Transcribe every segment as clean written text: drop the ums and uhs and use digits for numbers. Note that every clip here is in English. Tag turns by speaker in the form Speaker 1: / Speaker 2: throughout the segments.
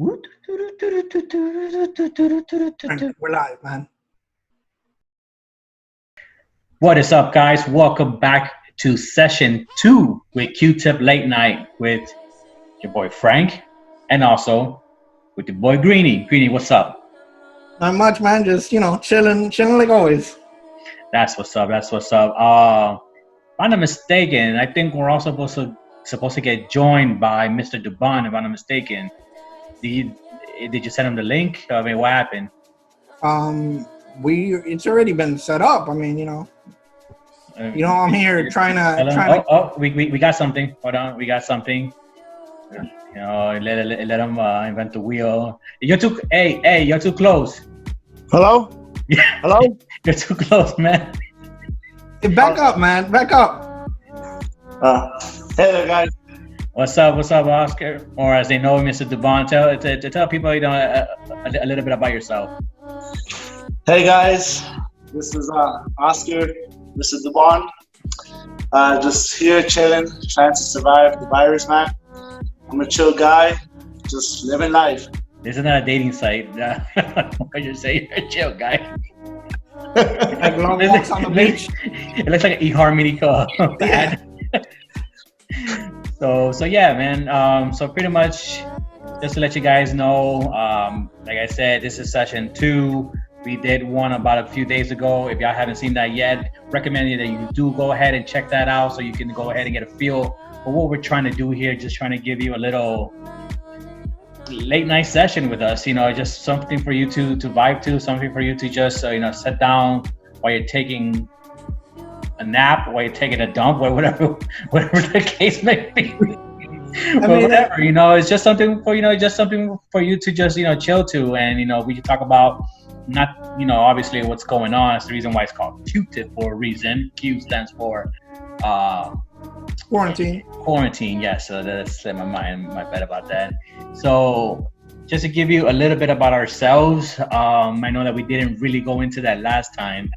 Speaker 1: We're live, man.
Speaker 2: What is up, guys? Welcome back to session 2 with Q-Tip Late Night with your boy Frank and also with your boy Greeny. Greeny, what's up?
Speaker 1: Not much, man. Just chilling like always.
Speaker 2: That's what's up. That's what's up. If I'm not mistaken, I think we're also supposed to get joined by Mr. Dubon. If I'm not mistaken, did you send him the link? I mean, what happened?
Speaker 1: It's already been set up. I mean, I'm here trying to.
Speaker 2: Oh, we got something. Hold on, we got something. Let him invent the wheel. You're too. Hey, you're too close.
Speaker 3: Hello?
Speaker 2: Yeah.
Speaker 3: Hello?
Speaker 2: You're too close, man.
Speaker 1: Hey, back up, man. Back up.
Speaker 3: Hey there, guys.
Speaker 2: What's up, Oscar? Or as they know, Mr. Dubon. Tell people a little bit about yourself.
Speaker 3: Hey, guys. This is Oscar, Mr. Dubon. Just here chilling, trying to survive the virus, man. I'm a chill guy, just living life.
Speaker 2: This is not a dating site. What you say, you're a chill guy.
Speaker 1: Like long walks on the beach.
Speaker 2: It looks like an eHarmony ad. So yeah, man. So pretty much, just to let you guys know, like I said, this is session 2. We did one about a few days ago. If y'all haven't seen that yet, recommend you that you do go ahead and check that out so you can go ahead and get a feel for what we're trying to do here. Just trying to give you a little late night session with us, just something for you to vibe to, something for you to just sit down while you're taking a nap, while you're taking a dump, or whatever the case may be. Whatever, it's just something for you to just chill to, and we can talk about not obviously what's going on. It's the reason why it's called Q-Tip for a reason. Q stands for
Speaker 1: Quarantine.
Speaker 2: Yeah, so that slipped my mind. My bad about that. So just to give you a little bit about ourselves, I know that we didn't really go into that last time.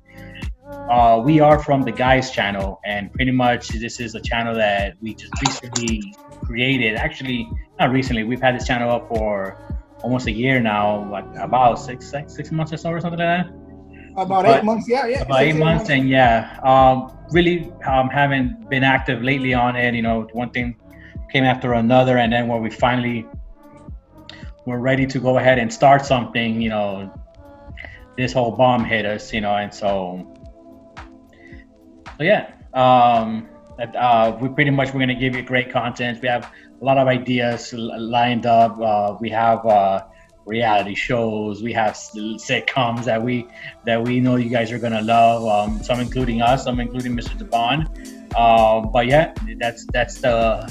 Speaker 2: We are from the Guys channel, and pretty much this is a channel that we just recently created. Actually, not recently. We've had this channel up for almost a year now, like about six months or so, or something like that.
Speaker 1: About 8 months, yeah.
Speaker 2: About 8 months, and really haven't been active lately on it. One thing came after another, and then when we finally were ready to go ahead and start something, this whole bomb hit us, and so yeah. We're going to give you great content. We have a lot of ideas lined up. We have reality shows. We have sitcoms that we know you guys are gonna love. Some including us, some including Mr. Dubon. But yeah, that's the.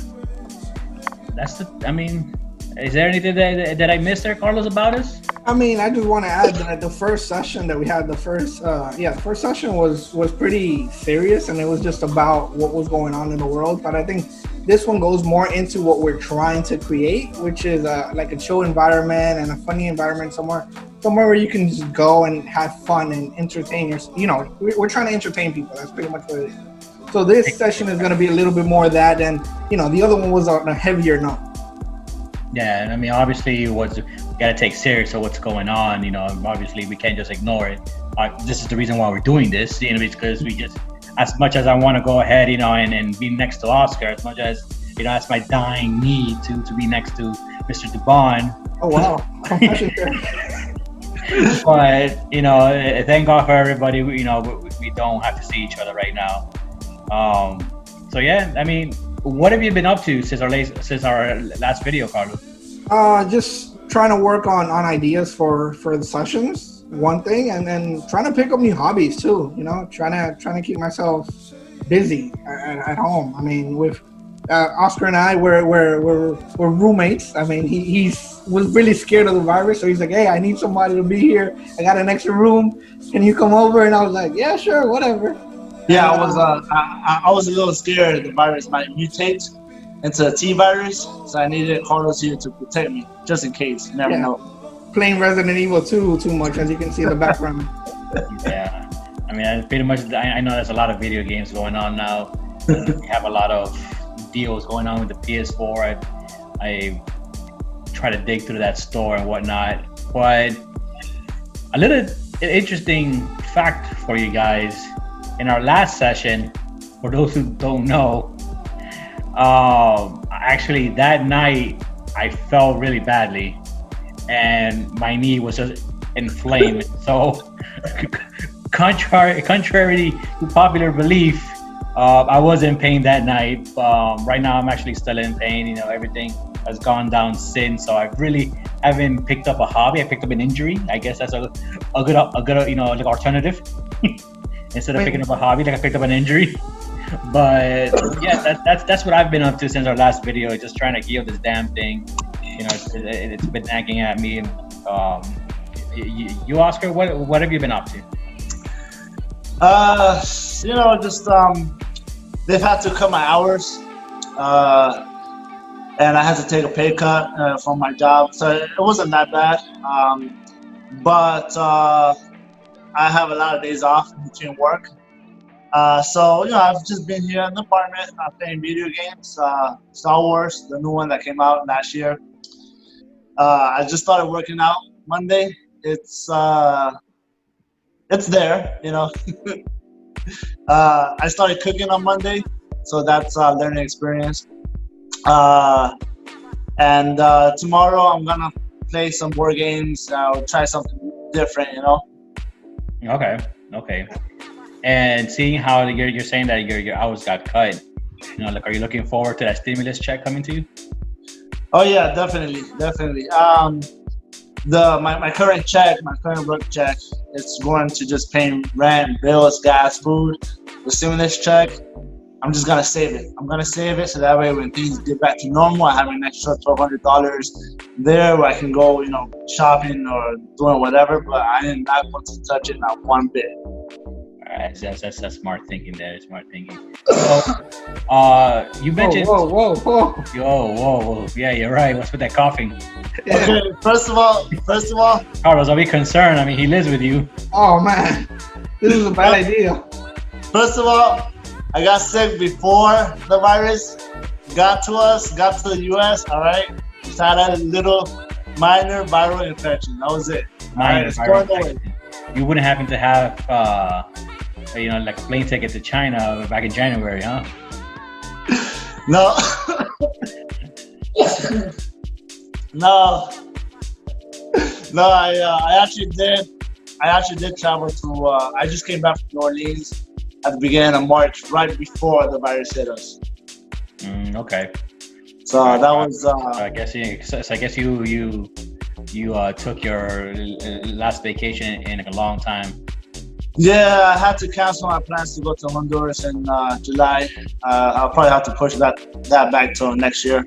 Speaker 2: I mean, is there anything that I missed there, Carlos, about us?
Speaker 1: I mean, I just want to add that the first session that we had, the first session was pretty serious, and it was just about what was going on in the world. But I think this one goes more into what we're trying to create, which is like a chill environment and a funny environment, somewhere where you can just go and have fun and entertain yourself. We're trying to entertain people. That's pretty much what it is. So this session is going to be a little bit more of that, and the other one was on a heavier note.
Speaker 2: Yeah, I mean, obviously, we got to take serious of what's going on. Obviously, we can't just ignore it. This is the reason why we're doing this. Because we just, as much as I want to go ahead, and be next to Oscar, as much as that's my dying need to be next to Mr. Dubon.
Speaker 1: Oh wow!
Speaker 2: But thank God for everybody. We don't have to see each other right now. So yeah, I mean, what have you been up to since our last video, Carlos?
Speaker 1: Just trying to work on ideas for the sessions, one thing, and then trying to pick up new hobbies too. Trying to keep myself busy at home. I mean, with Oscar and I, we're roommates. I mean, he was really scared of the virus, so he's like, "Hey, I need somebody to be here. I got an extra room. Can you come over?" And I was like, "Yeah, sure, whatever."
Speaker 3: Yeah, I was a little scared the virus might mutate into a T virus, so I needed Carlos here to protect me, just in case. You never know.
Speaker 1: Playing Resident Evil 2 too much, as you can see in the background.
Speaker 2: Yeah, I mean, pretty much. I know there's a lot of video games going on now. We have a lot of deals going on with the PS4. I try to dig through that store and whatnot. But a little interesting fact for you guys: in our last session, for those who don't know, actually that night I fell really badly, and my knee was just inflamed. So, contrary to popular belief, I was in pain that night. Right now, I'm actually still in pain. You know, everything has gone down since. So I really haven't picked up a hobby. I picked up an injury. I guess that's a good like alternative. Instead of picking up a hobby, like I picked up an injury. But yeah, that's what I've been up to since our last video. Just trying to heal this damn thing. You know, it's been nagging at me. You, Oscar, what have you been up to?
Speaker 3: Just they've had to cut my hours, and I had to take a pay cut from my job, so it wasn't that bad. But I have a lot of days off between work, so I've just been here in the apartment playing video games. Star Wars, the new one that came out last year. I just started working out Monday. It's there, I started cooking on Monday, so that's a learning experience. And tomorrow I'm gonna play some board games. I'll try something different,
Speaker 2: Okay. And seeing how you're saying that your hours got cut, are you looking forward to that stimulus check coming to you?
Speaker 3: Oh yeah, definitely. My current work check, it's going to just pay rent, bills, gas, food. The stimulus check, I'm just gonna save it. I'm gonna save it so that way when things get back to normal, I have an extra $1,200 there where I can go, shopping or doing whatever. But I am not going to touch it, not one bit.
Speaker 2: All right, that's smart thinking there. Smart thinking. So, you mentioned. Whoa. Yeah, you're right. What's with that coughing?
Speaker 3: Okay, first of all,
Speaker 2: Carlos, I'll be concerned. I mean, he lives with you.
Speaker 1: Oh man, this is a bad idea.
Speaker 3: First of all, I got sick before the virus got to the U.S. All right, just had a little minor viral infection. That was it.
Speaker 2: Minor viral infection. You wouldn't happen to have, like a plane ticket to China back in January, huh?
Speaker 3: No. No, I actually did. I actually did travel to. I just came back from New Orleans at the beginning of March, right before the virus hit us.
Speaker 2: Okay.
Speaker 3: So that was.
Speaker 2: I guess you took your last vacation in a long time.
Speaker 3: Yeah, I had to cancel my plans to go to Honduras in July. I'll probably have to push that back till next year.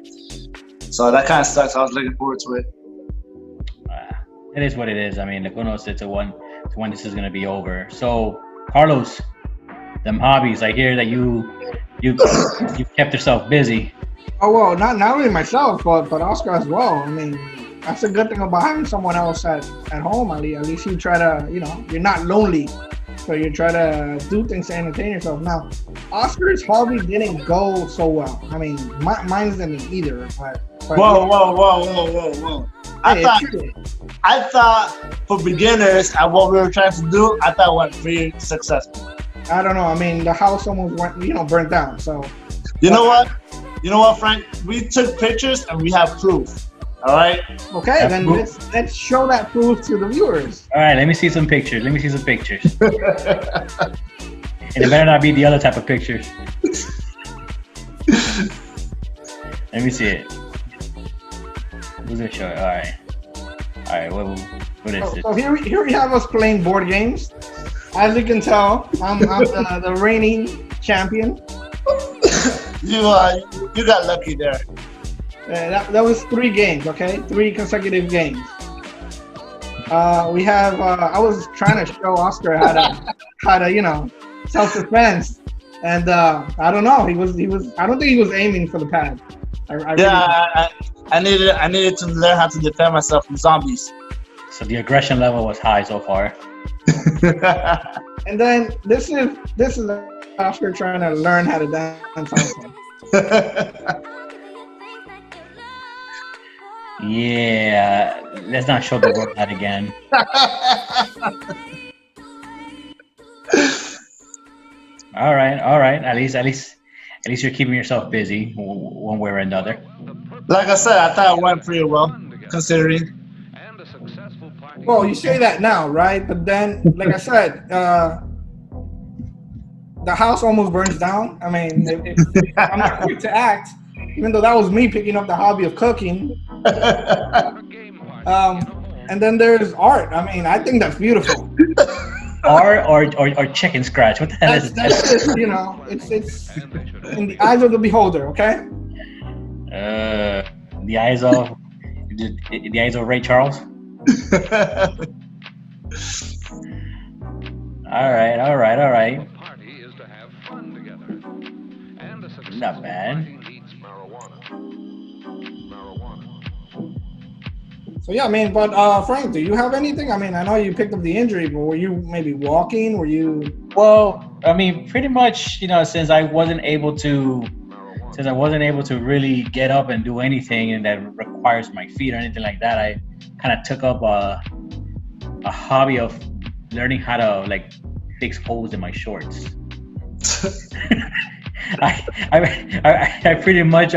Speaker 3: So that kind of sucks. I was looking forward to it.
Speaker 2: It is what it is. I mean, who knows to when this is gonna be over. So, Carlos, them hobbies. I hear that you kept yourself busy.
Speaker 1: Oh well, not only myself, but Oscar as well. I mean, that's a good thing about having someone else at home. At least you try to, you're not lonely. So you try to do things to entertain yourself. Now, Oscar's hobby didn't go so well. I mean, mine's didn't either. But
Speaker 3: Whoa. I thought for beginners at what we were trying to do, I thought it went pretty successful.
Speaker 1: I don't know. I mean, the house almost went, burnt down. So.
Speaker 3: You know what, Frank? We took pictures and we have proof. All right.
Speaker 1: Okay, then let's show that proof to the viewers.
Speaker 2: All right, let me see some pictures. And it better not be the other type of pictures. Let me see it. Who's gonna show it? All right. What is this?
Speaker 1: So here we have us playing board games. As you can tell, I'm the reigning champion.
Speaker 3: You got lucky there.
Speaker 1: That was 3 games, okay? 3 consecutive games. We have. I was trying to show Oscar how to self-defense, and I don't know. He was. I don't think he was aiming for the pad.
Speaker 3: I needed to learn how to defend myself from zombies.
Speaker 2: So the aggression level was high so far.
Speaker 1: And then this is Oscar trying to learn how to dance also.
Speaker 2: Yeah, let's not show the world that again. All right, all right. At least you're keeping yourself busy one way or another.
Speaker 3: Like I said, I thought it went pretty well, considering.
Speaker 1: Well, you say that now, right? But then, like I said, the house almost burns down. I mean, if I'm not quick to act, even though that was me picking up the hobby of cooking. And then there's art. I mean, I think that's beautiful.
Speaker 2: Or chicken scratch. What the hell is
Speaker 1: That's
Speaker 2: that?
Speaker 1: just, it's in the eyes of the beholder. Okay.
Speaker 2: The eyes of the eyes of Ray Charles. All right, all right, all right. Not bad.
Speaker 1: So yeah, I mean, but Frank, do you have anything? I mean, I know you picked up the injury, but were you maybe walking? Were you?
Speaker 2: Well, I mean, pretty much, since I wasn't able to really get up and do anything, and that requires my feet or anything like that, I kind of took up a hobby of learning how to like fix holes in my shorts. I pretty much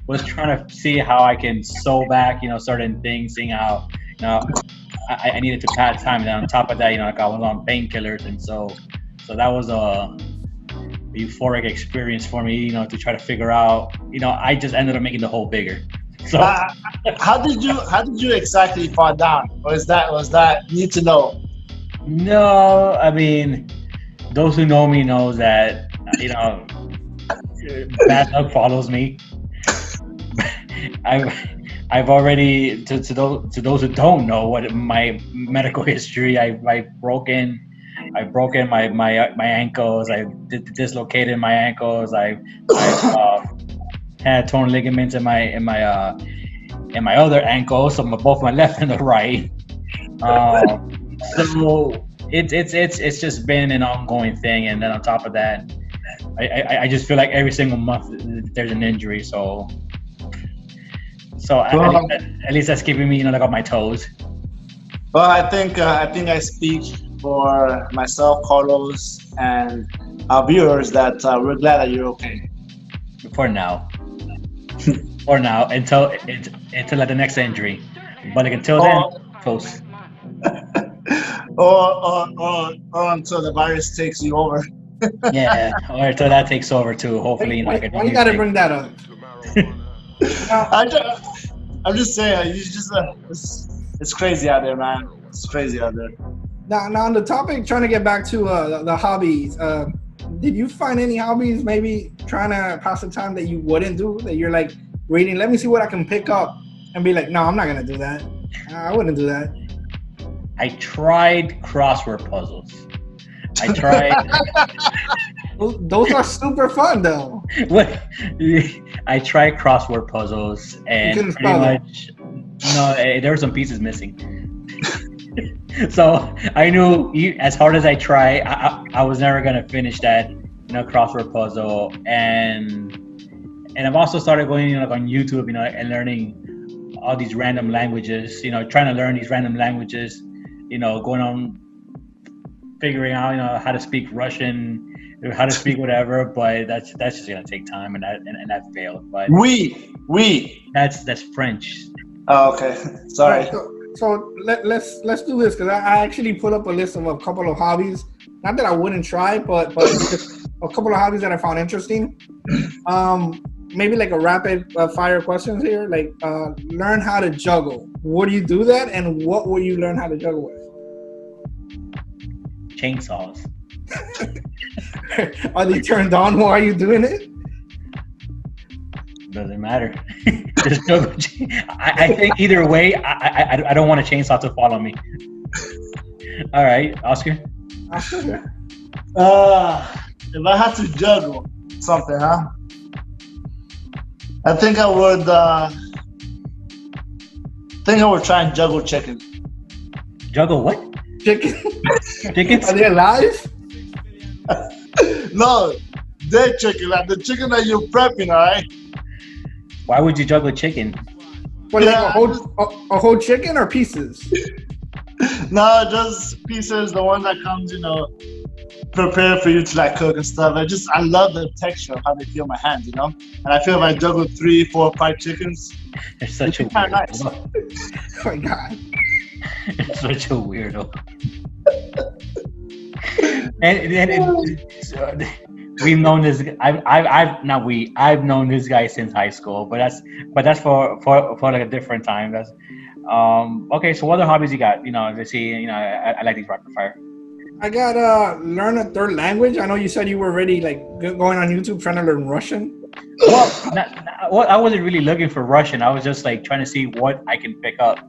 Speaker 2: was trying to see how I can sew back, certain things, seeing how, I needed to pass time. And on top of that, like I was on painkillers, and so that was a euphoric experience for me, to try to figure out, I just ended up making the hole bigger. So
Speaker 3: how did you exactly fall down? Or was that need to know?
Speaker 2: No, I mean, those who know me knows that, bad luck follows me. I've already to those who don't know what my medical history. I've broken my ankles. I dislocated my ankles. I've had torn ligaments in my other ankle, so both my left and the right. So it's just been an ongoing thing, and then on top of that, I just feel like every single month there's an injury. So at least that's keeping me, like on my toes.
Speaker 3: Well, I think I speak for myself, Carlos, and our viewers that we're glad that you're okay.
Speaker 2: For now, until the next injury. But like until then, close.
Speaker 3: or until the virus takes you over.
Speaker 2: Yeah, or until that takes over too. Hopefully,
Speaker 1: Why you gotta bring that up?
Speaker 3: I'm just saying, it's crazy out there, man. It's crazy out there.
Speaker 1: Now on the topic, trying to get back to the hobbies. Did you find any hobbies maybe trying to pass the time that you wouldn't do? That you're like reading, let me see what I can pick up, and be like, no, I'm not gonna do that. I wouldn't do that.
Speaker 2: I tried crossword puzzles. I tried.
Speaker 1: Those are super fun though.
Speaker 2: What? I tried crossword puzzles, and pretty much, there were some pieces missing. So I knew, as hard as I try, I was never gonna finish that, crossword puzzle. And I've also started going, on YouTube, and learning all these random languages. Trying to learn these random languages. Going on, figuring out, how to speak Russian, how to speak whatever. But that's just gonna take time, and that failed. But that's French.
Speaker 3: Oh, okay. Sorry.
Speaker 1: So let's do this, because I actually put up a list of a couple of hobbies. Not that I wouldn't try, but just a couple of hobbies that I found interesting. Maybe like a rapid fire questions here. Like learn how to juggle. Would you do that? And what would you learn how to juggle with?
Speaker 2: Chainsaws.
Speaker 1: Are they turned on while you're doing it?
Speaker 2: Doesn't matter. Just juggle. I think either way, I don't want a chainsaw to follow me. All right, Oscar.
Speaker 1: Oscar.
Speaker 3: If I had to juggle something, huh? I think I would try and juggle chicken.
Speaker 2: Juggle what?
Speaker 1: Chicken.
Speaker 2: Chickens?
Speaker 1: Are they alive?
Speaker 3: No, dead chicken, like the chicken that you're prepping, all right?
Speaker 2: Why would you juggle chicken?
Speaker 1: What, like a whole chicken or pieces?
Speaker 3: No, just pieces, the one that comes, prepared for you to like cook and stuff. I love the texture of how they feel in my hands, And I feel if I juggle 3, 4, 5 chickens,
Speaker 2: You're such a
Speaker 3: kind of
Speaker 2: weirdo.
Speaker 3: nice.
Speaker 1: Oh my god.
Speaker 2: You're such a weirdo. And we've known this. I've known this guy since high school, but that's for like a different time. That's okay. So what other hobbies you got? Let's see. I like these rapid fire.
Speaker 1: I gotta learn a third language. I know you said you were already like going on YouTube trying to learn Russian.
Speaker 2: Well, I wasn't really looking for Russian. I was just like trying to see what I can pick up.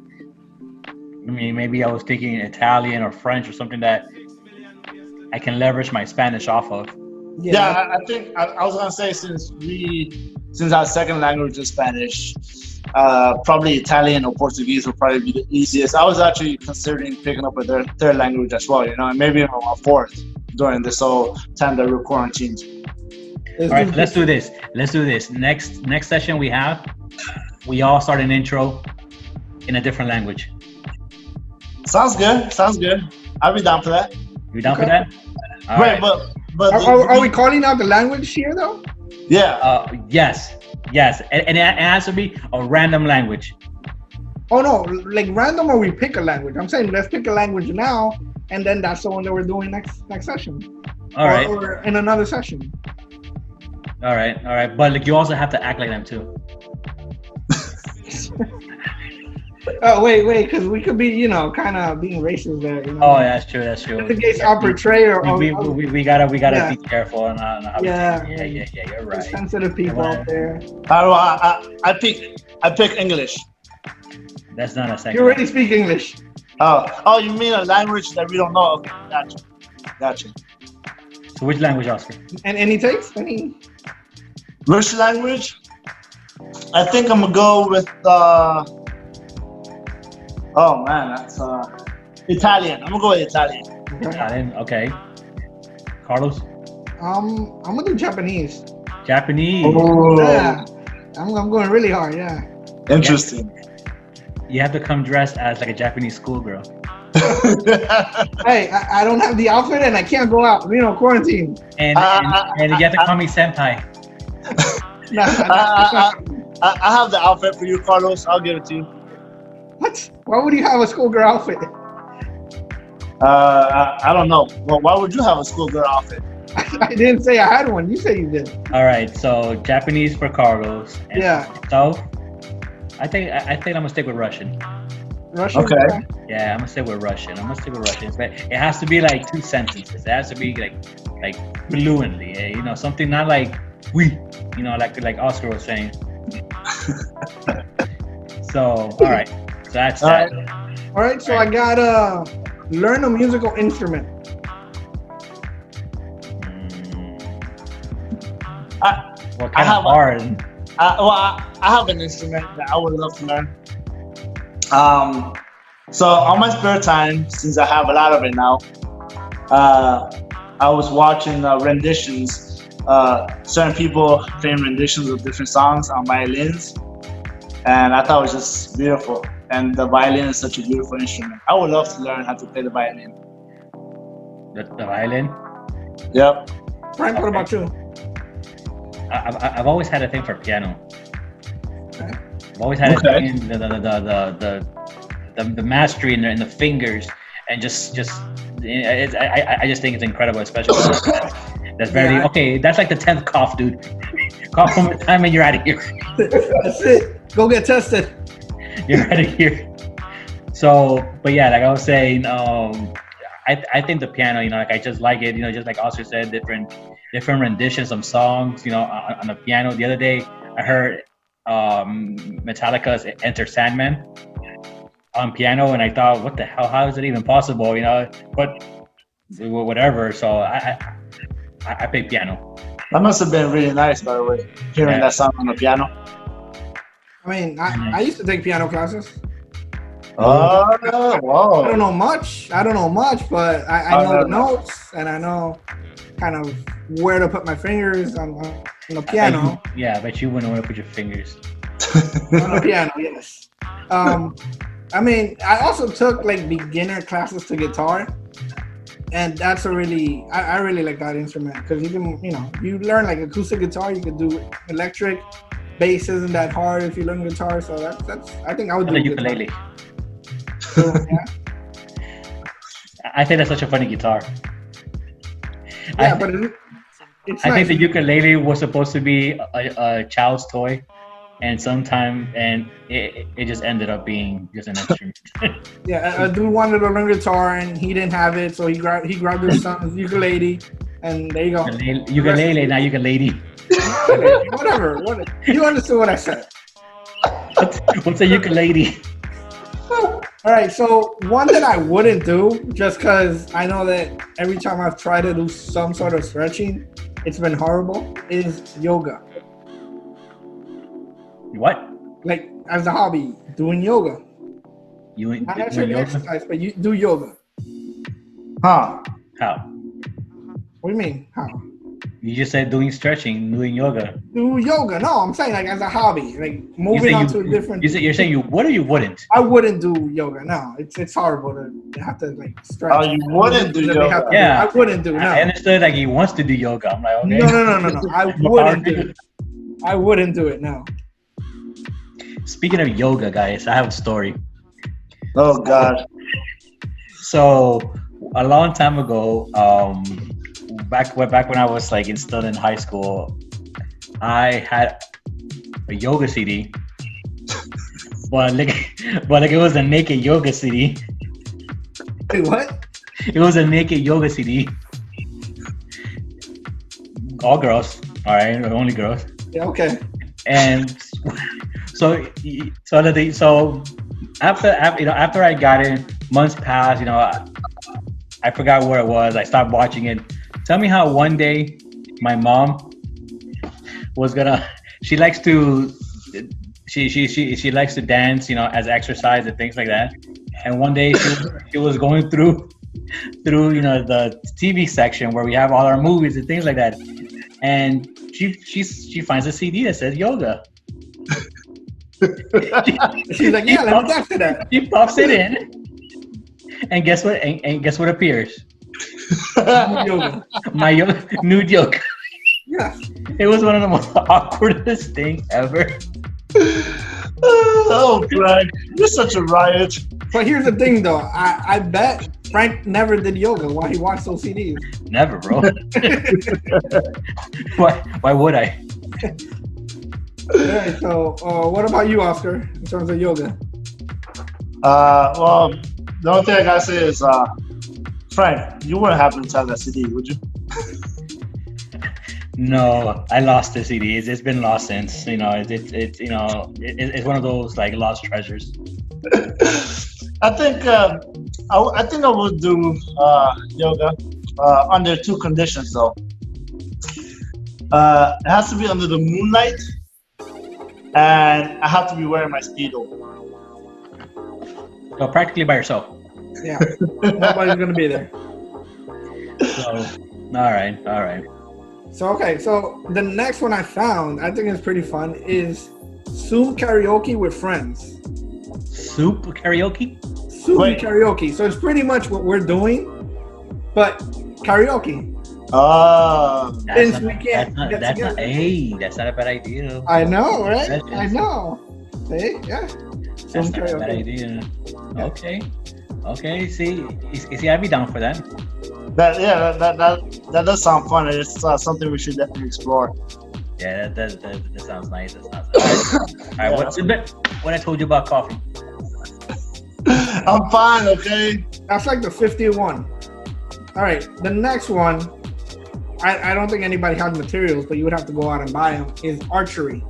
Speaker 2: I mean, maybe I was thinking Italian or French or something that I can leverage my Spanish off of.
Speaker 3: Yeah, I think I was gonna say since our second language is Spanish, probably Italian or Portuguese would probably be the easiest. I was actually considering picking up a third language as well, and maybe even a fourth during this whole time that we're quarantined.
Speaker 2: All right, let's do this. Next session we all start an intro in a different language.
Speaker 3: Sounds good. I'll be down for that.
Speaker 2: You down for that? All
Speaker 3: right,
Speaker 2: right.
Speaker 3: but
Speaker 1: are we calling out the language here though?
Speaker 3: Yeah.
Speaker 2: Yes, and it has to be a random language.
Speaker 1: Oh no, like random, or we pick a language. I'm saying let's pick a language now, and then that's the one that we're doing next session.
Speaker 2: All right.
Speaker 1: Or in another session.
Speaker 2: All right. But like you also have to act like them too.
Speaker 1: Oh wait, because we could be, kind of being racist there.
Speaker 2: Oh, yeah, that's true.
Speaker 1: In the case I'll portray or
Speaker 2: we gotta be careful on how
Speaker 1: yeah,
Speaker 2: you're right.
Speaker 1: Sensitive people out there.
Speaker 3: I pick English.
Speaker 2: That's not a second.
Speaker 1: You already speak English.
Speaker 3: Oh, you mean a language that we don't know? Okay, gotcha.
Speaker 2: So which language, Oscar?
Speaker 1: And any takes? Any?
Speaker 3: Which language? I think I'm gonna go with oh man, that's Italian. I'm gonna go with Italian.
Speaker 2: Italian, okay. Carlos?
Speaker 1: I'm gonna do Japanese.
Speaker 2: Japanese.
Speaker 3: Oh.
Speaker 1: Yeah. I'm going really hard, yeah.
Speaker 3: Interesting.
Speaker 2: You have to come dressed as like a Japanese schoolgirl.
Speaker 1: Hey, I don't have the outfit and I can't go out. Quarantine.
Speaker 2: And you have to call me senpai.
Speaker 3: I have the outfit for you, Carlos. I'll give it to you.
Speaker 1: What? Why would you have a schoolgirl outfit?
Speaker 3: I don't know. Well, why would you have a schoolgirl outfit?
Speaker 1: I didn't say I had one. You said you did.
Speaker 2: All right, so Japanese for Carlos. And
Speaker 1: yeah.
Speaker 2: So I think I'm gonna stick with Russian.
Speaker 1: Russian.
Speaker 3: Okay.
Speaker 2: Yeah, I'm gonna stick with Russian. But it has to be like 2 sentences. It has to be like fluently. Something not like we. Like Oscar was saying. So all right. So that's that.
Speaker 1: All right. So I gotta learn a musical instrument.
Speaker 2: What kind of hard?
Speaker 3: I have an instrument that I would love to learn. So on my spare time, since I have a lot of it now, I was watching renditions. Certain people playing renditions of different songs on violins, and I thought it was just beautiful. And the violin is such a beautiful instrument. I would love to learn how to play the violin.
Speaker 2: The violin?
Speaker 3: Yep.
Speaker 1: Frank, what about you?
Speaker 2: I've always had a thing for piano.
Speaker 1: Okay.
Speaker 2: I've always had a thing the mastery in the fingers, and I just think it's incredible, especially that's very okay. That's like the 10th cough, dude. Cough one more time and you're out of here.
Speaker 1: That's it. Go get tested.
Speaker 2: You're out of here. So, but yeah, like I was saying, I think the piano, like I just like it, just like Oscar said, different renditions of songs, on the piano. The other day, I heard Metallica's Enter Sandman on piano, and I thought, what the hell? How is it even possible? But whatever. So I play piano.
Speaker 3: That must have been really nice, by the way, hearing that song on the piano.
Speaker 1: I mean, I used to take piano classes.
Speaker 3: Oh, wow.
Speaker 1: I don't know much, but I know the notes, and I know kind of where to put my fingers on the piano.
Speaker 2: I bet you wouldn't want to put your fingers.
Speaker 1: On the piano, yes. I mean, I also took like beginner classes to guitar, and that's a really I really like that instrument because you can you learn like acoustic guitar, you can do electric. Bass isn't that hard if you learn guitar, so that's I think I would do
Speaker 2: the ukulele.
Speaker 1: So, yeah.
Speaker 2: I think that's such a funny guitar.
Speaker 1: Yeah, but it's
Speaker 2: I
Speaker 1: nice.
Speaker 2: think the ukulele was supposed to be a child's toy, and it just ended up being just an instrument.
Speaker 1: Yeah, a dude wanted to learn guitar and he didn't have it, so he grabbed his son's ukulele, and there you go.
Speaker 2: Ukulele, not ukulele.
Speaker 1: Whatever. You understood what I said.
Speaker 2: What's a ukulele?
Speaker 1: All right, so one that I wouldn't do, just because I know that every time I've tried to do some sort of stretching, it's been horrible, is yoga.
Speaker 2: What?
Speaker 1: Like, as a hobby, doing yoga.
Speaker 2: You ain't
Speaker 1: Not
Speaker 2: doing
Speaker 1: necessarily
Speaker 2: yoga?
Speaker 1: exercise, but you do yoga.
Speaker 3: Huh?
Speaker 2: How?
Speaker 1: What do you mean? How?
Speaker 2: You just said doing stretching, doing yoga.
Speaker 1: Do yoga. No, I'm saying like as a hobby, like moving on to a different.
Speaker 2: You're saying you would or you wouldn't?
Speaker 1: I wouldn't do yoga. No, it's horrible to have to like stretch.
Speaker 3: Oh, you wouldn't do yoga?
Speaker 2: Yeah,
Speaker 1: I wouldn't do. No.
Speaker 2: I understood like he wants to do yoga. I'm like, okay.
Speaker 1: No. I wouldn't do it. I wouldn't do it. No.
Speaker 2: Speaking of yoga, guys, I have a story.
Speaker 3: Oh God.
Speaker 2: So a long time ago, back when I was like still in high school, I had a yoga CD, but it was a naked yoga CD.
Speaker 1: Wait, what?
Speaker 2: It was a naked yoga CD. All girls, all right, only girls.
Speaker 1: Yeah. Okay.
Speaker 2: And so after I got in, months passed. I forgot where it was. I stopped watching it. Tell me how one day my mom was gonna. She likes to dance, as exercise and things like that. And one day she was going through the TV section where we have all our movies and things like that, and she finds a CD that says yoga.
Speaker 1: She's like, yeah, let me dance to that.
Speaker 2: She pops it in, and guess what? And guess what appears?
Speaker 1: Yoga.
Speaker 2: My nude yoga.
Speaker 1: Yeah.
Speaker 2: It was one of the most awkwardest things ever.
Speaker 3: Oh, Frank, you're such a riot.
Speaker 1: But here's the thing, though. I bet Frank never did yoga while he watched those CDs.
Speaker 2: Never, bro. Why would I?
Speaker 1: Yeah. So, what about you, Oscar, in terms of yoga?
Speaker 3: Well, the only thing I gotta say is, Frank, you wouldn't happen to have that CD, would you?
Speaker 2: No, I lost the CD. It's been lost since. It's one of those like lost treasures.
Speaker 3: I think I would do yoga under two conditions though. It has to be under the moonlight, and I have to be wearing my Speedo.
Speaker 2: So practically by yourself.
Speaker 1: Yeah. Nobody's gonna be there.
Speaker 2: So, all right.
Speaker 1: So okay, so the next one I found, I think is pretty fun, is Zoom karaoke with friends.
Speaker 2: Soup karaoke?
Speaker 1: Zoom karaoke. So it's pretty much what we're doing, but karaoke. Since we can't get together.
Speaker 2: That's not a bad idea.
Speaker 1: I know, right? I know. Hey, yeah.
Speaker 2: That's not a bad idea. Okay. See, I'd be down for that.
Speaker 3: That does sound fun. It's something we should definitely explore.
Speaker 2: Yeah, that sounds nice. All right.
Speaker 3: Yeah.
Speaker 2: What's the bit? What I told you about coffee?
Speaker 3: I'm fine, okay?
Speaker 1: That's like the 51. All right, the next one, I don't think anybody has materials, but you would have to go out and buy them, is archery.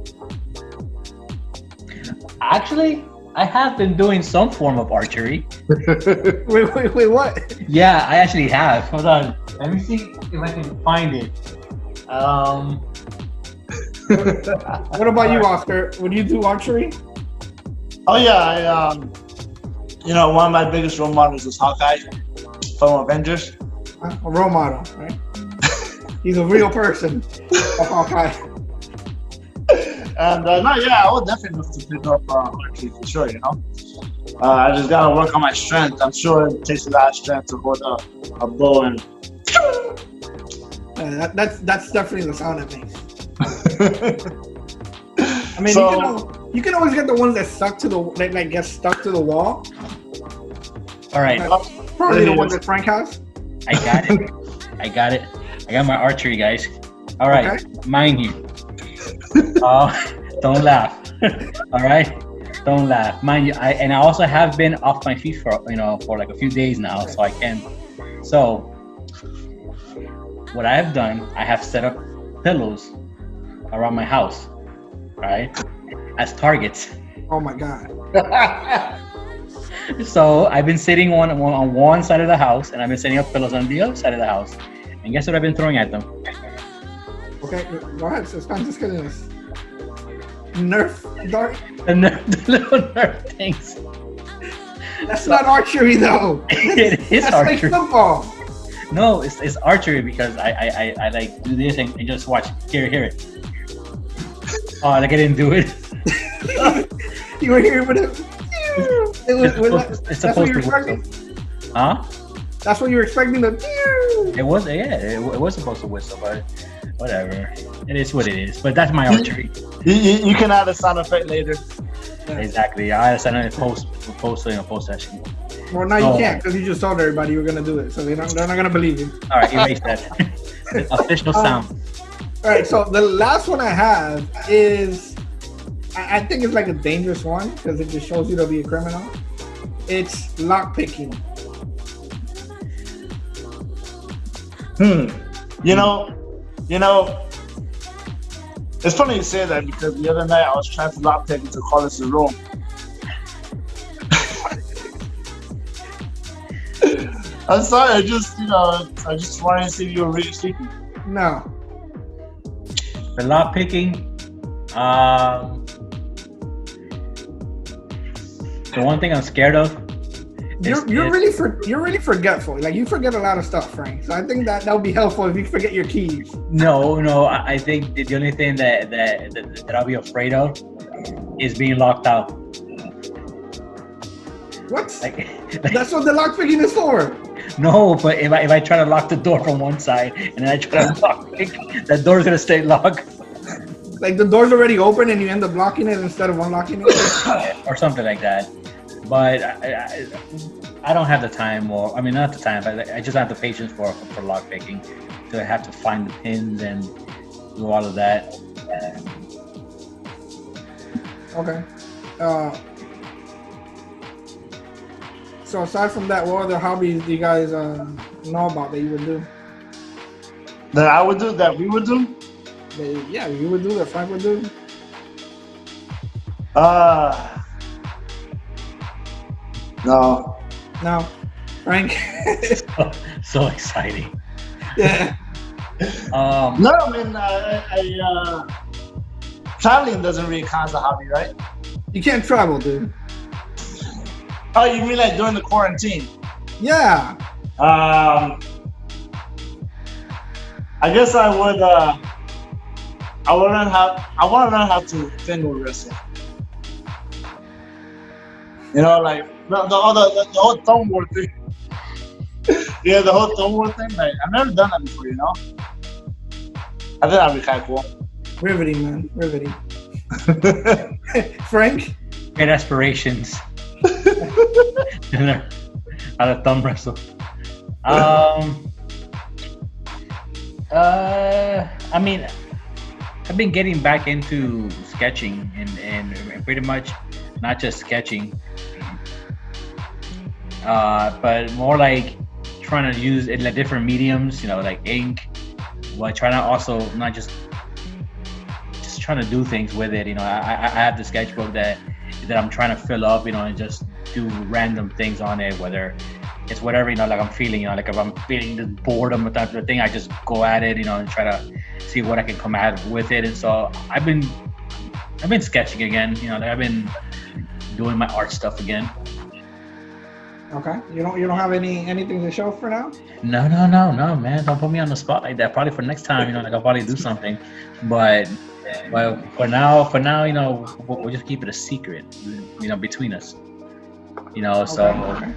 Speaker 2: Actually, I have been doing some form of archery.
Speaker 1: Wait, what?
Speaker 2: Yeah, I actually have. Hold on. Let me see if I can find it.
Speaker 1: What about you, Oscar? Would you do archery?
Speaker 3: Oh yeah, one of my biggest role models is Hawkeye from Avengers.
Speaker 1: A role model, right? He's a real person. A Hawkeye.
Speaker 3: And I would definitely love to pick up archery. archery for sure, you know. I just gotta work on my strength. I'm sure it takes a lot of strength to hold a bow and.
Speaker 1: That's definitely the sound it makes. I mean,
Speaker 3: So,
Speaker 1: you can always get the ones that stuck to the like get stuck to the wall.
Speaker 2: All right,
Speaker 1: Probably the one that Frank has.
Speaker 2: I got it. I got my archery, guys. All right,
Speaker 1: Okay.
Speaker 2: mind you. Don't laugh. All right, don't laugh. Mind you, I also have been off my feet for like a few days now, so I can. So what I have done, I have set up pillows around my house, right, as targets.
Speaker 1: Oh my god.
Speaker 2: So I've been sitting on one side of the house, and I've been setting up pillows on the other side of the house. And guess what I've been throwing at them?
Speaker 1: Okay, go ahead. Suspend this goodness. Nerf dart.
Speaker 2: The little Nerf things.
Speaker 1: That's not archery though.
Speaker 2: It is
Speaker 1: That's
Speaker 2: archery.
Speaker 1: like football.
Speaker 2: No, it's archery because I like do this and just watch. Hear it. Oh, like I didn't do it.
Speaker 1: You were here with it.
Speaker 2: It's supposed to whistle. Huh?
Speaker 1: That's what you were expecting to.
Speaker 2: It was, yeah. It was supposed to whistle, but whatever. It is what it is. But that's my archery.
Speaker 3: You can add a sound effect later.
Speaker 2: Exactly. I sent it post session.
Speaker 1: Well, now you can't because you just told everybody you were gonna do it, so they're not gonna believe you.
Speaker 2: All right, erase that. Official sound.
Speaker 1: All right, so the last one I have is, I think it's like a dangerous one because it just shows you to be a criminal. It's lock picking.
Speaker 3: You know, it's funny you say that because the other night I was trying to lock pick into Carlos' room. I'm sorry, I just wanted to see if you were really sleeping.
Speaker 1: No.
Speaker 2: The lock picking. The one thing I'm scared of.
Speaker 1: You're really forgetful. Like you forget a lot of stuff, Frank. So I think that would be helpful if you forget your keys.
Speaker 2: No. I think the only thing that I'll be afraid of is being locked out.
Speaker 1: What? That's what the lock picking is for.
Speaker 2: No, but if I try to lock the door from one side and then I try to lock it, that door's gonna stay locked.
Speaker 1: Like the door's already open and you end up locking it instead of unlocking it.
Speaker 2: Or something like that. But I don't have the time, or I mean not the time, but I just have the patience for lock picking. To have to find the pins and do all of that.
Speaker 1: Okay. So aside from that, what other hobbies do you guys know about that you would do?
Speaker 3: That I would do, that we would do?
Speaker 1: Yeah, you would do, that Frank would do?
Speaker 3: No.
Speaker 1: No. Frank?
Speaker 2: So exciting.
Speaker 1: Yeah.
Speaker 3: No, I mean, traveling doesn't really count as a hobby, right?
Speaker 1: You can't travel, dude.
Speaker 3: Oh, you mean like during the quarantine?
Speaker 1: Yeah.
Speaker 3: I guess I would. I want to learn how to finger wrestle. You know, like the whole thumb war thing. Yeah, the whole thumb war thing. Like I've never done that before. You know. I think that'd be kind of cool.
Speaker 1: Riveting, man. Riveting. Frank?
Speaker 2: Great aspirations. How to thumb wrestle. I mean, I've been getting back into sketching and pretty much not just sketching, but more like trying to use it like different mediums, you know, like ink, but trying to also not just trying to do things with it. You know, I have the sketchbook that I'm trying to fill up, you know, and just do random things on it, whether it's whatever, you know, like I'm feeling, you know, like if I'm feeling the boredom type of thing, I just go at it, you know, and try to see what I can come at with it. And so I've been sketching again, you know, like I've been doing my art stuff again.
Speaker 1: Okay. You don't have anything to show for now?
Speaker 2: No, man. Don't put me on the spot like that. Probably for next time, you know, like I'll probably do something. But Well, for now, we'll just keep it a secret, between us. So
Speaker 1: Okay.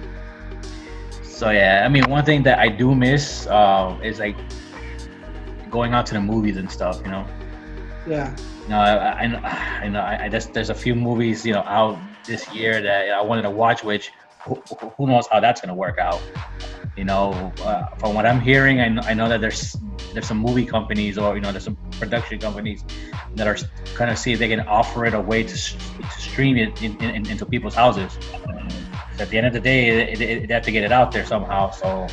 Speaker 2: so yeah. I mean, one thing that I do miss is like going out to the movies and stuff.
Speaker 1: Yeah.
Speaker 2: No, I just there's a few movies out this year that I wanted to watch, which who knows how that's gonna work out. From what I'm hearing, I know that there's some movie companies or there's some production companies that are kind of see if they can offer it a way to stream it into people's houses. So at the end of the day, they have to get it out there somehow. So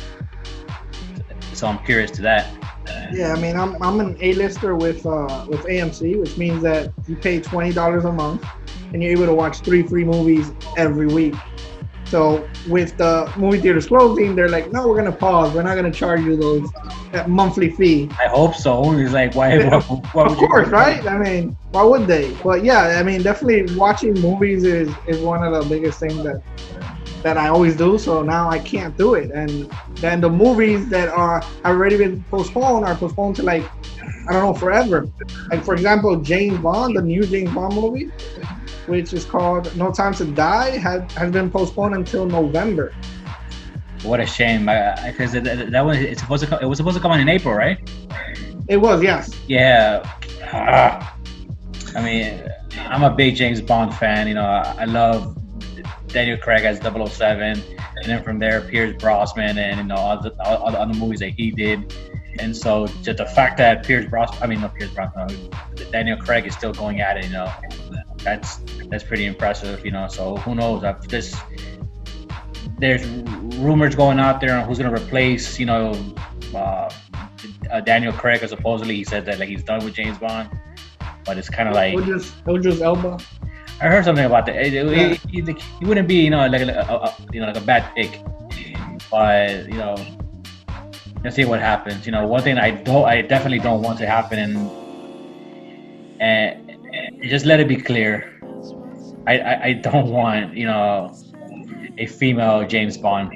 Speaker 2: I'm curious to that.
Speaker 1: Yeah, I mean, I'm an A-lister with AMC, which means that you pay $20 a month, and you're able to watch 3 free movies every week. So with the movie theaters closing, they're like, no, we're gonna pause. We're not gonna charge you that monthly fee.
Speaker 2: I hope so. It's like why would
Speaker 1: Of course, right? I mean, why would they? But yeah, I mean, definitely watching movies is one of the biggest things that I always do. So now I can't do it. And then the movies that have already been postponed are postponed to like, I don't know, forever. Like for example, James Bond, the new James Bond movie, which is called No Time to Die, has been postponed until November.
Speaker 2: What a shame, because that one it was supposed to come out in April, right?
Speaker 1: It was, yes.
Speaker 2: Yeah. I mean, I'm a big James Bond fan. I love Daniel Craig as 007, and then from there Pierce Brosnan, and all the other movies that he did. And so just the fact that Daniel Craig is still going at it, that's pretty impressive. So who knows? There's rumors going out there on who's going to replace, Daniel Craig. Supposedly he said that like he's done with James Bond, but it's kind of like
Speaker 1: Idris Elba.
Speaker 2: I heard something about that. He wouldn't be, like a bad pick, but let's see what happens. One thing I definitely don't want to happen, and just let it be clear, I don't want a female James Bond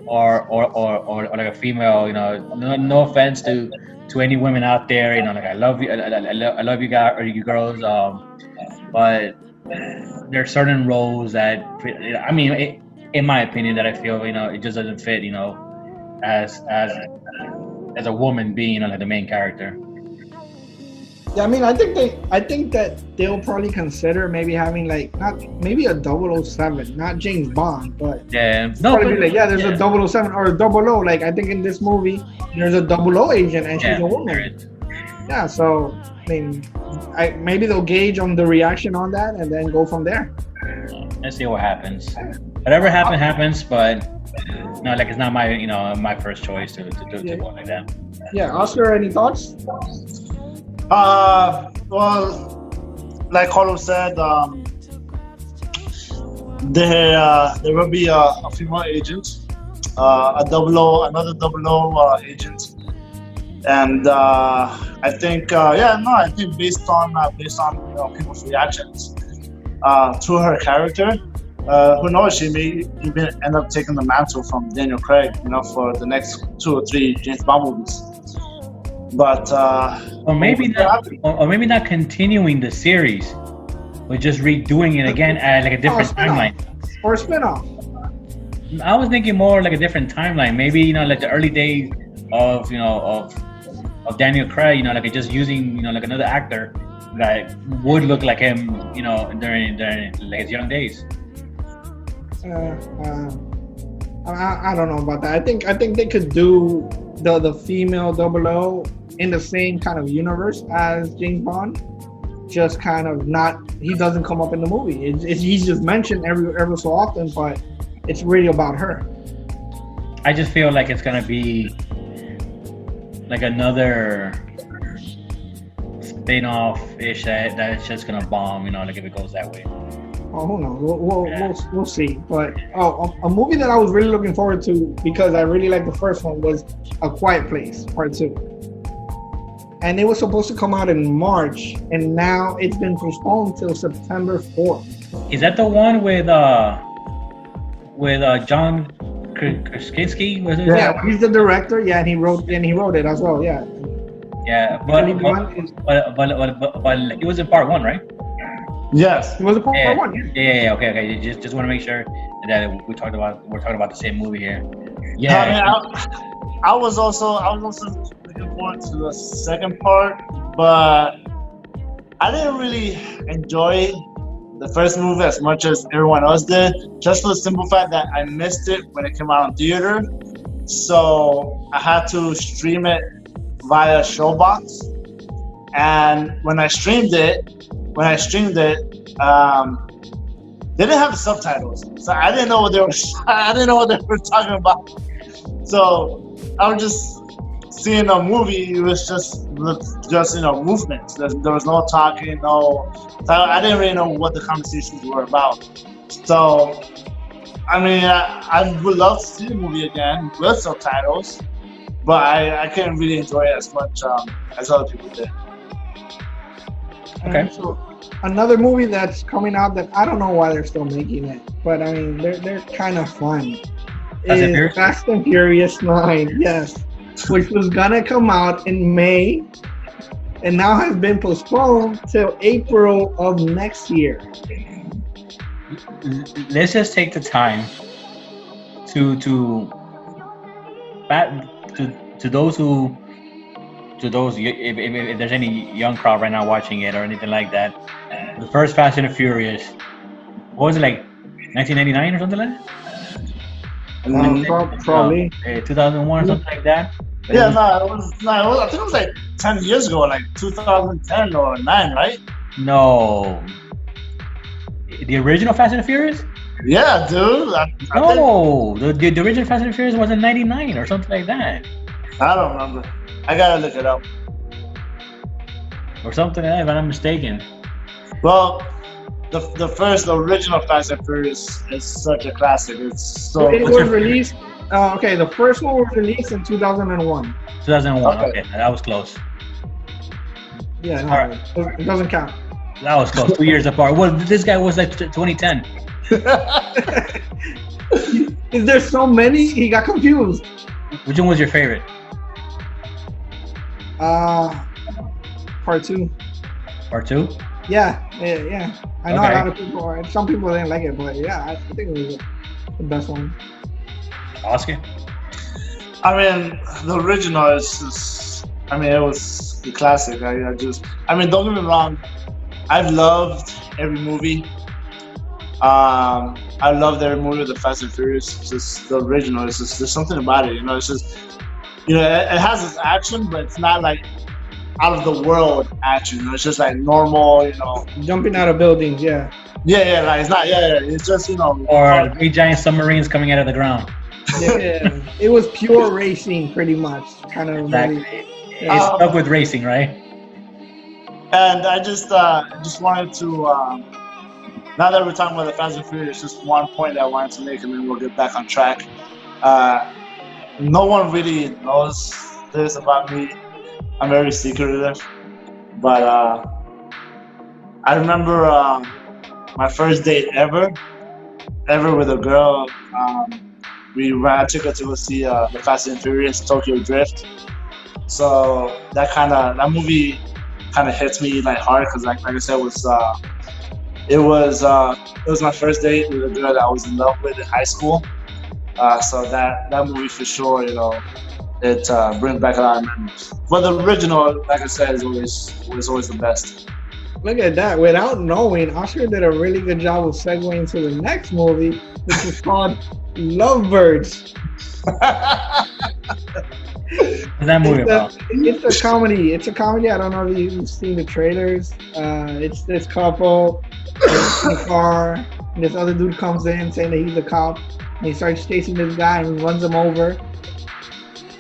Speaker 2: or like a female. No offense to any women out there. Like I love you, I love you guys or you girls. But there are certain roles that I mean, in my opinion, that I feel it just doesn't fit. As a woman being like the main character.
Speaker 1: Yeah, I mean, I think that they'll probably consider maybe having like maybe a 007, not James Bond, but there's a 007 or a 00. Like I think in this movie there's a 00 agent and she's a woman. Yeah, so I mean, maybe they'll gauge on the reaction on that and then go from there.
Speaker 2: Let's see what happens. Whatever happens, but no, like it's not my first choice to go like that.
Speaker 1: Yeah, Oscar, any thoughts?
Speaker 3: Well, like Carlos said, there will be a female agent, another 00 agent, and I think I think based on people's reactions to her character, who knows, she may even end up taking the mantle from Daniel Craig, for the next 2 or 3 James Bond movies. But
Speaker 2: or maybe not continuing the series, but just redoing it again at like a different timeline
Speaker 1: or a spin-off.
Speaker 2: I was thinking more like a different timeline, maybe like the early days of of Daniel Craig, like just using like another actor that would look like him, during like his young days.
Speaker 1: I don't know about that. I think they could do the female 00 in the same kind of universe as James Bond, just kind of not. He doesn't come up in the movie. He's just mentioned every so often, but it's really about her.
Speaker 2: I just feel like it's gonna be like another spin-off ish that's just gonna bomb. Like if it goes that way.
Speaker 1: Oh, who knows? We'll see. But a movie that I was really looking forward to because I really liked the first one was A Quiet Place Part 2. And it was supposed to come out in March, and now it's been postponed till September 4th.
Speaker 2: Is that the one with John Krasinski? Was it?
Speaker 1: Yeah, he's the director. Yeah, and he wrote it as well. Yeah.
Speaker 2: Yeah,
Speaker 1: Italy one is
Speaker 2: but it was in part one, right?
Speaker 3: Yes.
Speaker 1: it was a part
Speaker 2: Yeah,
Speaker 1: one.
Speaker 2: yeah. Okay. Just want to make sure that we're talking about the same movie here.
Speaker 3: I
Speaker 2: Yeah,
Speaker 3: mean, I was also looking forward to the second part, but I didn't really enjoy the first movie as much as everyone else did, just for the simple fact that I missed it when it came out in theater. So I had to stream it via Showbox, and they didn't have the subtitles, so I didn't know what they were. I didn't know what they were talking about. So I was just seeing a movie. It was just movements. There was no talking, no. So I didn't really know what the conversations were about. So I mean, I would love to see the movie again with subtitles, but I couldn't really enjoy it as much as other people did.
Speaker 2: Okay.
Speaker 1: So another movie that's coming out that I don't know why they're still making it, but I mean they're kind of fun. Is Fast and Furious 9, yes, which was gonna come out in May, and now has been postponed till April of next year.
Speaker 2: let's just take the time to those who if there's any young crowd right now watching it or anything like that. The first Fast and the Furious, what was it, like 1999 or something like that?
Speaker 1: Probably.
Speaker 2: 2001 or something like that. But
Speaker 3: Yeah, I think it was like 10 years ago, like 2010 or 9, right?
Speaker 2: No. The original Fast and the Furious?
Speaker 3: Yeah, dude.
Speaker 2: No, the original Fast and the Furious was in 99 or something like that.
Speaker 3: I don't remember. I gotta look it up.
Speaker 2: Or something like that, if I'm not mistaken.
Speaker 3: Well, the original Fast and Furious is such a classic. It's so.
Speaker 1: It was released. Okay, the first one was released in 2001.
Speaker 2: 2001. Okay, that was close.
Speaker 1: Yeah, no,
Speaker 2: All right.
Speaker 1: it doesn't count.
Speaker 2: That was close. 2 years apart. Well, this guy was like 2010.
Speaker 1: Is there so many? He got confused.
Speaker 2: Which one was your favorite?
Speaker 1: Part 2.
Speaker 2: Part 2?
Speaker 1: Yeah. I know
Speaker 2: Okay.
Speaker 1: a lot of people. Some people didn't like it, but yeah, I think it was the best one.
Speaker 2: Oscar?
Speaker 3: I mean, the original is just. I mean, it was the classic. I mean, don't get me wrong. I've loved every movie. I loved every movie of the Fast and Furious. It's just the original. It's just there's something about it. It's just it has its action, but it's not like out of the world action. It's just like normal.
Speaker 1: Jumping out of buildings. Yeah.
Speaker 3: Yeah. Like it's not. Yeah. It's just
Speaker 2: Or three giant submarines coming out of the ground.
Speaker 1: Yeah. It was pure racing, pretty much. Kind of.
Speaker 2: Exactly.
Speaker 1: Really,
Speaker 2: It's stuck with racing, right?
Speaker 3: And I just wanted to. Now that we're talking about the Fast and Furious, just one point that I wanted to make, and then we'll get back on track. No one really knows this about me. I'm very secretive, but I remember my first date ever with a girl. I took her to go see the Fast and Furious Tokyo Drift. So that movie kind of hits me like hard because like I said it was my first date with a girl that I was in love with in high school. So that movie for sure, it brings back a lot of memories. But the original, like I said, was always the best.
Speaker 1: Look at that. Without knowing, Oscar did a really good job of segueing to the next movie, which is called Lovebirds.
Speaker 2: What's that movie about?
Speaker 1: It's a comedy. It's a comedy. I don't know if you've seen the trailers. It's this couple in the car, and this other dude comes in saying that he's a cop, and he starts chasing this guy and runs him over.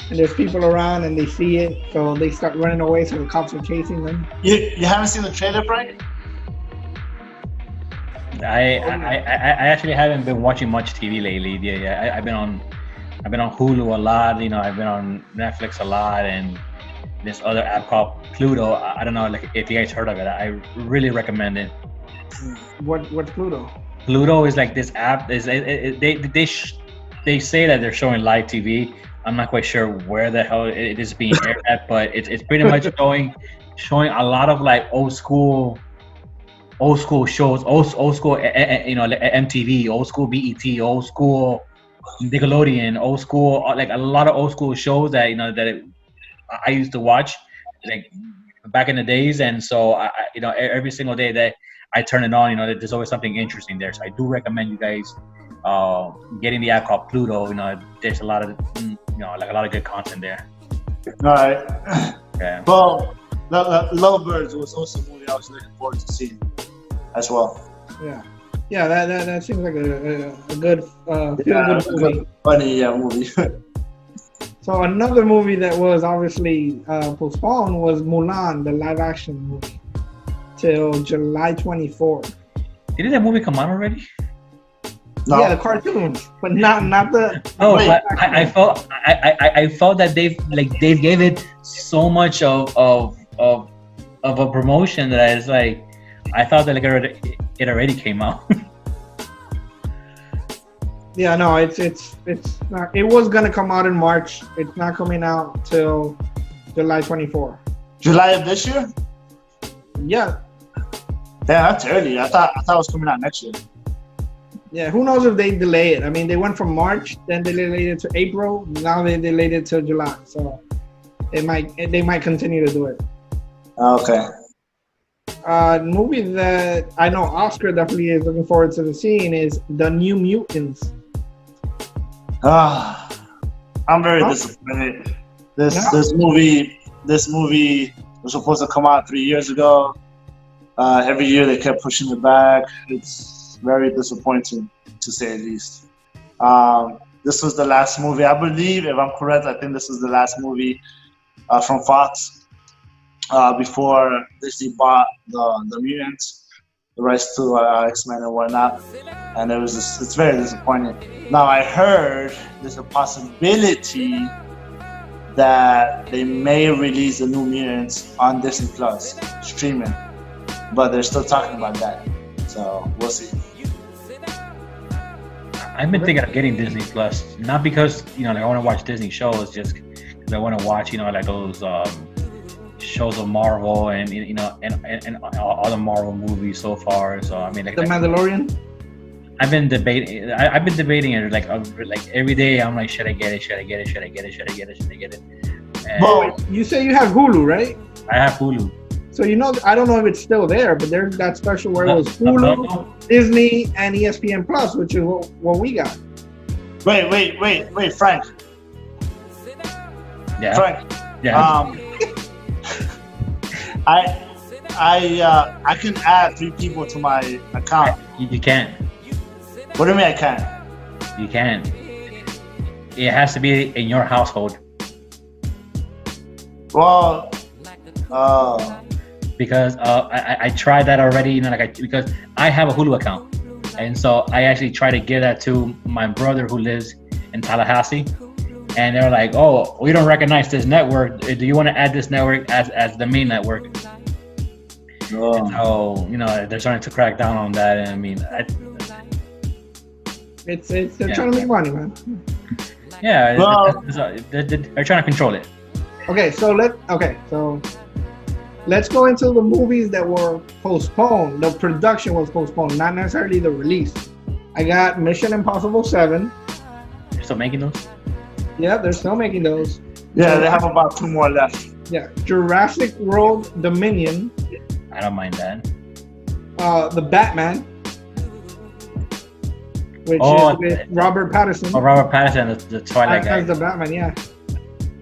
Speaker 1: And there's people around, and they see it, so they start running away. So the cops are chasing them.
Speaker 3: You haven't seen the trailer, Frank?
Speaker 2: I actually haven't been watching much TV lately. Yeah, I've been on Hulu a lot. I've been on Netflix a lot, and this other app called Pluto. I don't know, like if you guys heard of it. I really recommend it.
Speaker 1: What's Pluto?
Speaker 2: Pluto is like this app. They say that they're showing live TV, I'm not quite sure where the hell it is being aired at, but it's pretty much showing a lot of like old school shows, old school, like MTV, old school BET, old school Nickelodeon, old school, like a lot of old school shows that I used to watch, like back in the days. And so every single day that I turn it on, there's always something interesting there. So I do recommend you guys getting the app called Pluto. There's a lot of like a lot of good content there.
Speaker 3: All right.
Speaker 2: Yeah.
Speaker 3: Well, Lovebirds was also a movie I was looking forward to seeing as well.
Speaker 1: Yeah, that seems like a good feel-good movie.
Speaker 3: Funny movie.
Speaker 1: So another movie that was obviously postponed was Mulan, the live-action movie, till July 24th.
Speaker 2: Didn't that movie come out already?
Speaker 3: No.
Speaker 1: Yeah, the cartoons, but not the.
Speaker 2: Oh, but I felt that they gave it so much of a promotion that it's like I thought that it already came out.
Speaker 1: Yeah, no, it's not. It was gonna come out in March. It's not coming out till July 24.
Speaker 3: July of this year?
Speaker 1: Yeah,
Speaker 3: Yeah, that's early. I thought it was coming out next year.
Speaker 1: yeah. Who knows if they delay it? I mean, they went from March, then they delayed it to April. Now they delayed it to July. So they might continue to do it.
Speaker 3: Okay.
Speaker 1: Movie that I know Oscar definitely is looking forward to the seeing is The New Mutants.
Speaker 3: I'm very disappointed. This movie was supposed to come out 3 years ago. Every year they kept pushing it back. It's very disappointing, to say the least. This was the last movie, I believe, if I'm correct. I think this was the last movie from Fox before Disney bought the mutants, the rights to X-Men and whatnot. And it's very disappointing. Now I heard there's a possibility that they may release the New Mutants on Disney Plus streaming, but they're still talking about that. So we'll see.
Speaker 2: I've been thinking of getting Disney Plus, not because like I want to watch Disney shows, just because I want to watch like those shows of Marvel and and all the Marvel movies so far. So I mean, like
Speaker 1: The Mandalorian.
Speaker 2: I've been debating it like every day. I'm like, should I get it? Should I get it? Should I get it? Should I get it? Should I get it? And
Speaker 1: Well, you say you have Hulu, right?
Speaker 2: I have Hulu.
Speaker 1: So I don't know if it's still there, but there's that special where it was Hulu, Disney, and ESPN Plus, which is what we got.
Speaker 3: Wait, Frank.
Speaker 2: Yeah.
Speaker 3: Frank.
Speaker 2: Yeah.
Speaker 3: I can add 3 people to my account.
Speaker 2: You can't.
Speaker 3: What do you mean I can't?
Speaker 2: You can't. It has to be in your household.
Speaker 3: Well,
Speaker 2: because I tried that already, because I have a Hulu account, and so I actually tried to give that to my brother who lives in Tallahassee, and they're like, "Oh, we don't recognize this network. Do you want to add this network as the main network?" So they're starting to crack down on that, and I mean,
Speaker 1: they're trying to make money, man.
Speaker 2: Yeah, they're trying to control it.
Speaker 1: Okay, so let's go into the movies that were postponed. The production was postponed, not necessarily the release. I got Mission Impossible 7.
Speaker 2: They're still making those?
Speaker 1: Yeah, they're still making those.
Speaker 3: Yeah, they have about 2 more left.
Speaker 1: Yeah, Jurassic World Dominion.
Speaker 2: I don't mind that.
Speaker 1: The Batman, which is with Robert Pattinson.
Speaker 2: Oh, Robert Pattinson, the Twilight guy.
Speaker 1: As the Batman, yeah.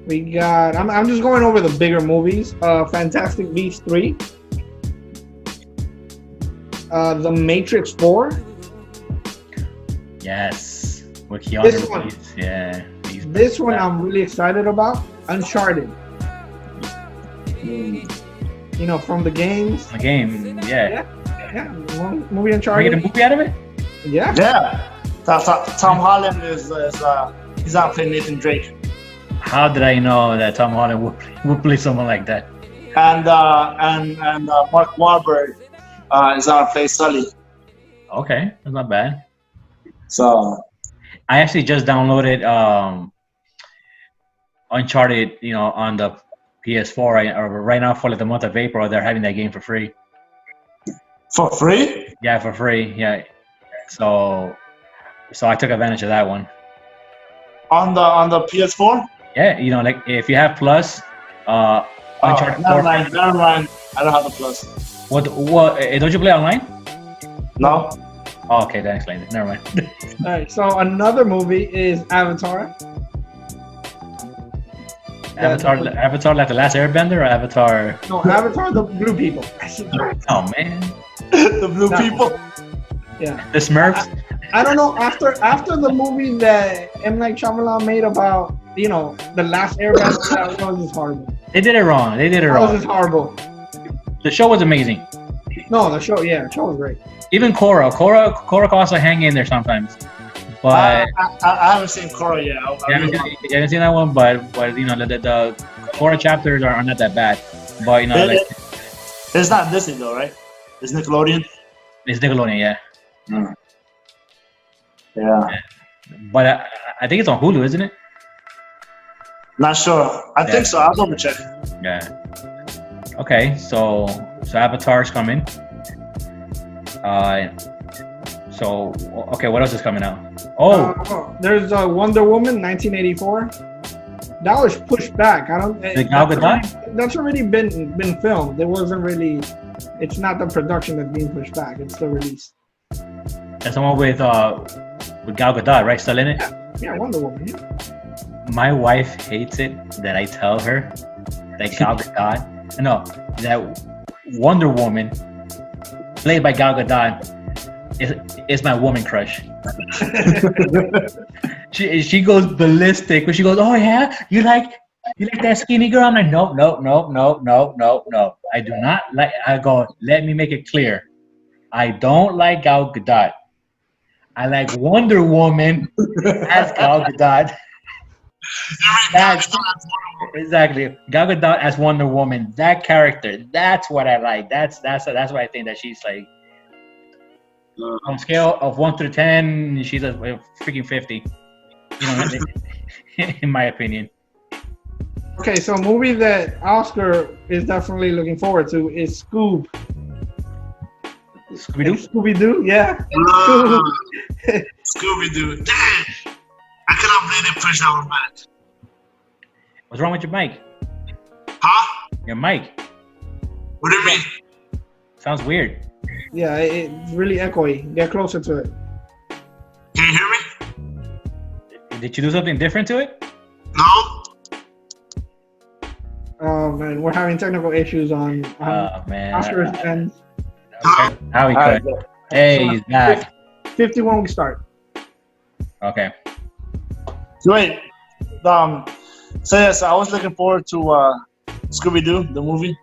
Speaker 1: We got. I'm just going over the bigger movies. Fantastic Beasts 3. The Matrix 4.
Speaker 2: Yes, with Keanu
Speaker 1: This one.
Speaker 2: Reeves. Yeah.
Speaker 1: This one I'm really excited about. Uncharted. From the games.
Speaker 2: The game, yeah.
Speaker 1: Yeah. Movie Uncharted.
Speaker 2: Can we get a movie out of it?
Speaker 1: Yeah.
Speaker 3: Yeah. Tom Holland is he's out playing Nathan Drake.
Speaker 2: How did I know that Tom Holland would play someone like that?
Speaker 3: And Mark Wahlberg is out play Sully.
Speaker 2: Okay, that's not bad.
Speaker 3: So
Speaker 2: I actually just downloaded Uncharted, on the PS4 right now for like the month of April, they're having that game for free.
Speaker 3: For free?
Speaker 2: Yeah, for free. Yeah. So I took advantage of that one.
Speaker 3: On the PS4?
Speaker 2: Yeah, like if you have Plus, Uncharted 4.
Speaker 3: Never mind. I don't have the Plus.
Speaker 2: What? Don't you play online?
Speaker 3: No.
Speaker 2: Oh, okay, that explains it. Never mind.
Speaker 1: All right. So another movie is Avatar.
Speaker 2: Avatar like the last Airbender, or Avatar?
Speaker 1: No, Avatar, the blue people.
Speaker 2: Oh man.
Speaker 3: The blue people.
Speaker 1: Yeah.
Speaker 2: The Smurfs.
Speaker 1: I don't know. After the movie that M. Night Shyamalan made about the last Airbender, that was just horrible.
Speaker 2: They did it wrong.
Speaker 1: That was just horrible.
Speaker 2: The show was amazing.
Speaker 1: No, the show was great.
Speaker 2: Even Korra can also hang in there sometimes. But
Speaker 3: I haven't seen Korra yet.
Speaker 2: you haven't seen that one, but the Korra chapters are not that bad. But
Speaker 3: it's not Disney though, right? It's Nickelodeon.
Speaker 2: It's Nickelodeon, yeah.
Speaker 3: Mm. Yeah.
Speaker 2: But I think it's on Hulu, isn't it?
Speaker 3: Not sure. I think so. I'll double check.
Speaker 2: Yeah. Okay, so Avatar's coming. Okay, what else is coming out?
Speaker 1: There's Wonder Woman 1984. That was pushed back.
Speaker 2: The Gal Gadot?
Speaker 1: That's already been filmed. It wasn't really. It's not the production that's being pushed back. It's the release.
Speaker 2: That's the one with Gal Gadot, right? Still in it?
Speaker 1: Yeah, Wonder Woman. Yeah.
Speaker 2: My wife hates it that I tell her that Gal Gadot, that Wonder Woman, played by Gal Gadot, is my woman crush. she goes ballistic when she goes, "Oh yeah, you like that skinny girl?" I'm like, no. I do not like. I go, let me make it clear. I don't like Gal Gadot. I like Wonder Woman as Gal Gadot. Exactly. Gal Gadot as Wonder Woman. That character. That's what I like. That's why I think that she's like, on a scale of 1 through 10, she's a freaking 50. In my opinion.
Speaker 1: Okay, so a movie that Oscar is definitely looking forward to is Scoob.
Speaker 2: Scooby-Doo?
Speaker 1: Scooby-Doo, yeah.
Speaker 3: Scooby-Doo. Damn! I cannot believe they pushed that one back.
Speaker 2: What's wrong with your mic?
Speaker 3: Huh?
Speaker 2: Your mic.
Speaker 3: What do you mean?
Speaker 2: Sounds weird.
Speaker 1: Yeah, it's really echoey. Get closer to it.
Speaker 3: Can you hear me?
Speaker 2: Did you do something different to it?
Speaker 3: No.
Speaker 1: Oh man, we're having technical issues on
Speaker 2: man.
Speaker 1: Oscar's end.
Speaker 2: How he could. Hey, he's back.
Speaker 1: 51 we start.
Speaker 2: Okay.
Speaker 3: Wait. So yes, I was looking forward to Scooby-Doo, the movie.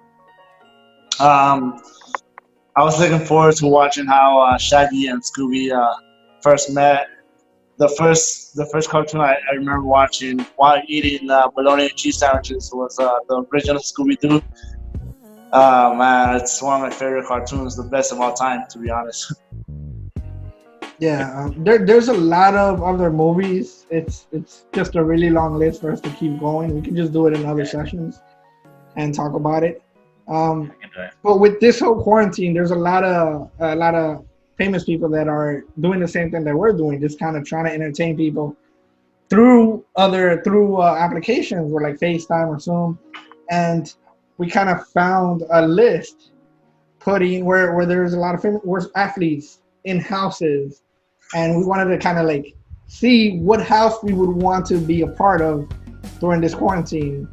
Speaker 3: I was looking forward to watching how Shaggy and Scooby first met. The first cartoon I remember watching while eating bologna and cheese sandwiches was the original Scooby-Doo. Man, it's one of my favorite cartoons, the best of all time, to be honest.
Speaker 1: Yeah, there's a lot of other movies. It's just a really long list for us to keep going. We can just do it in other sessions and talk about it. But with this whole quarantine, there's a lot of famous people that are doing the same thing that we're doing, just kind of trying to entertain people through applications or like FaceTime or Zoom. And we kind of found a list where there's a lot of famous athletes in houses, and we wanted to kind of like see what house we would want to be a part of during this quarantine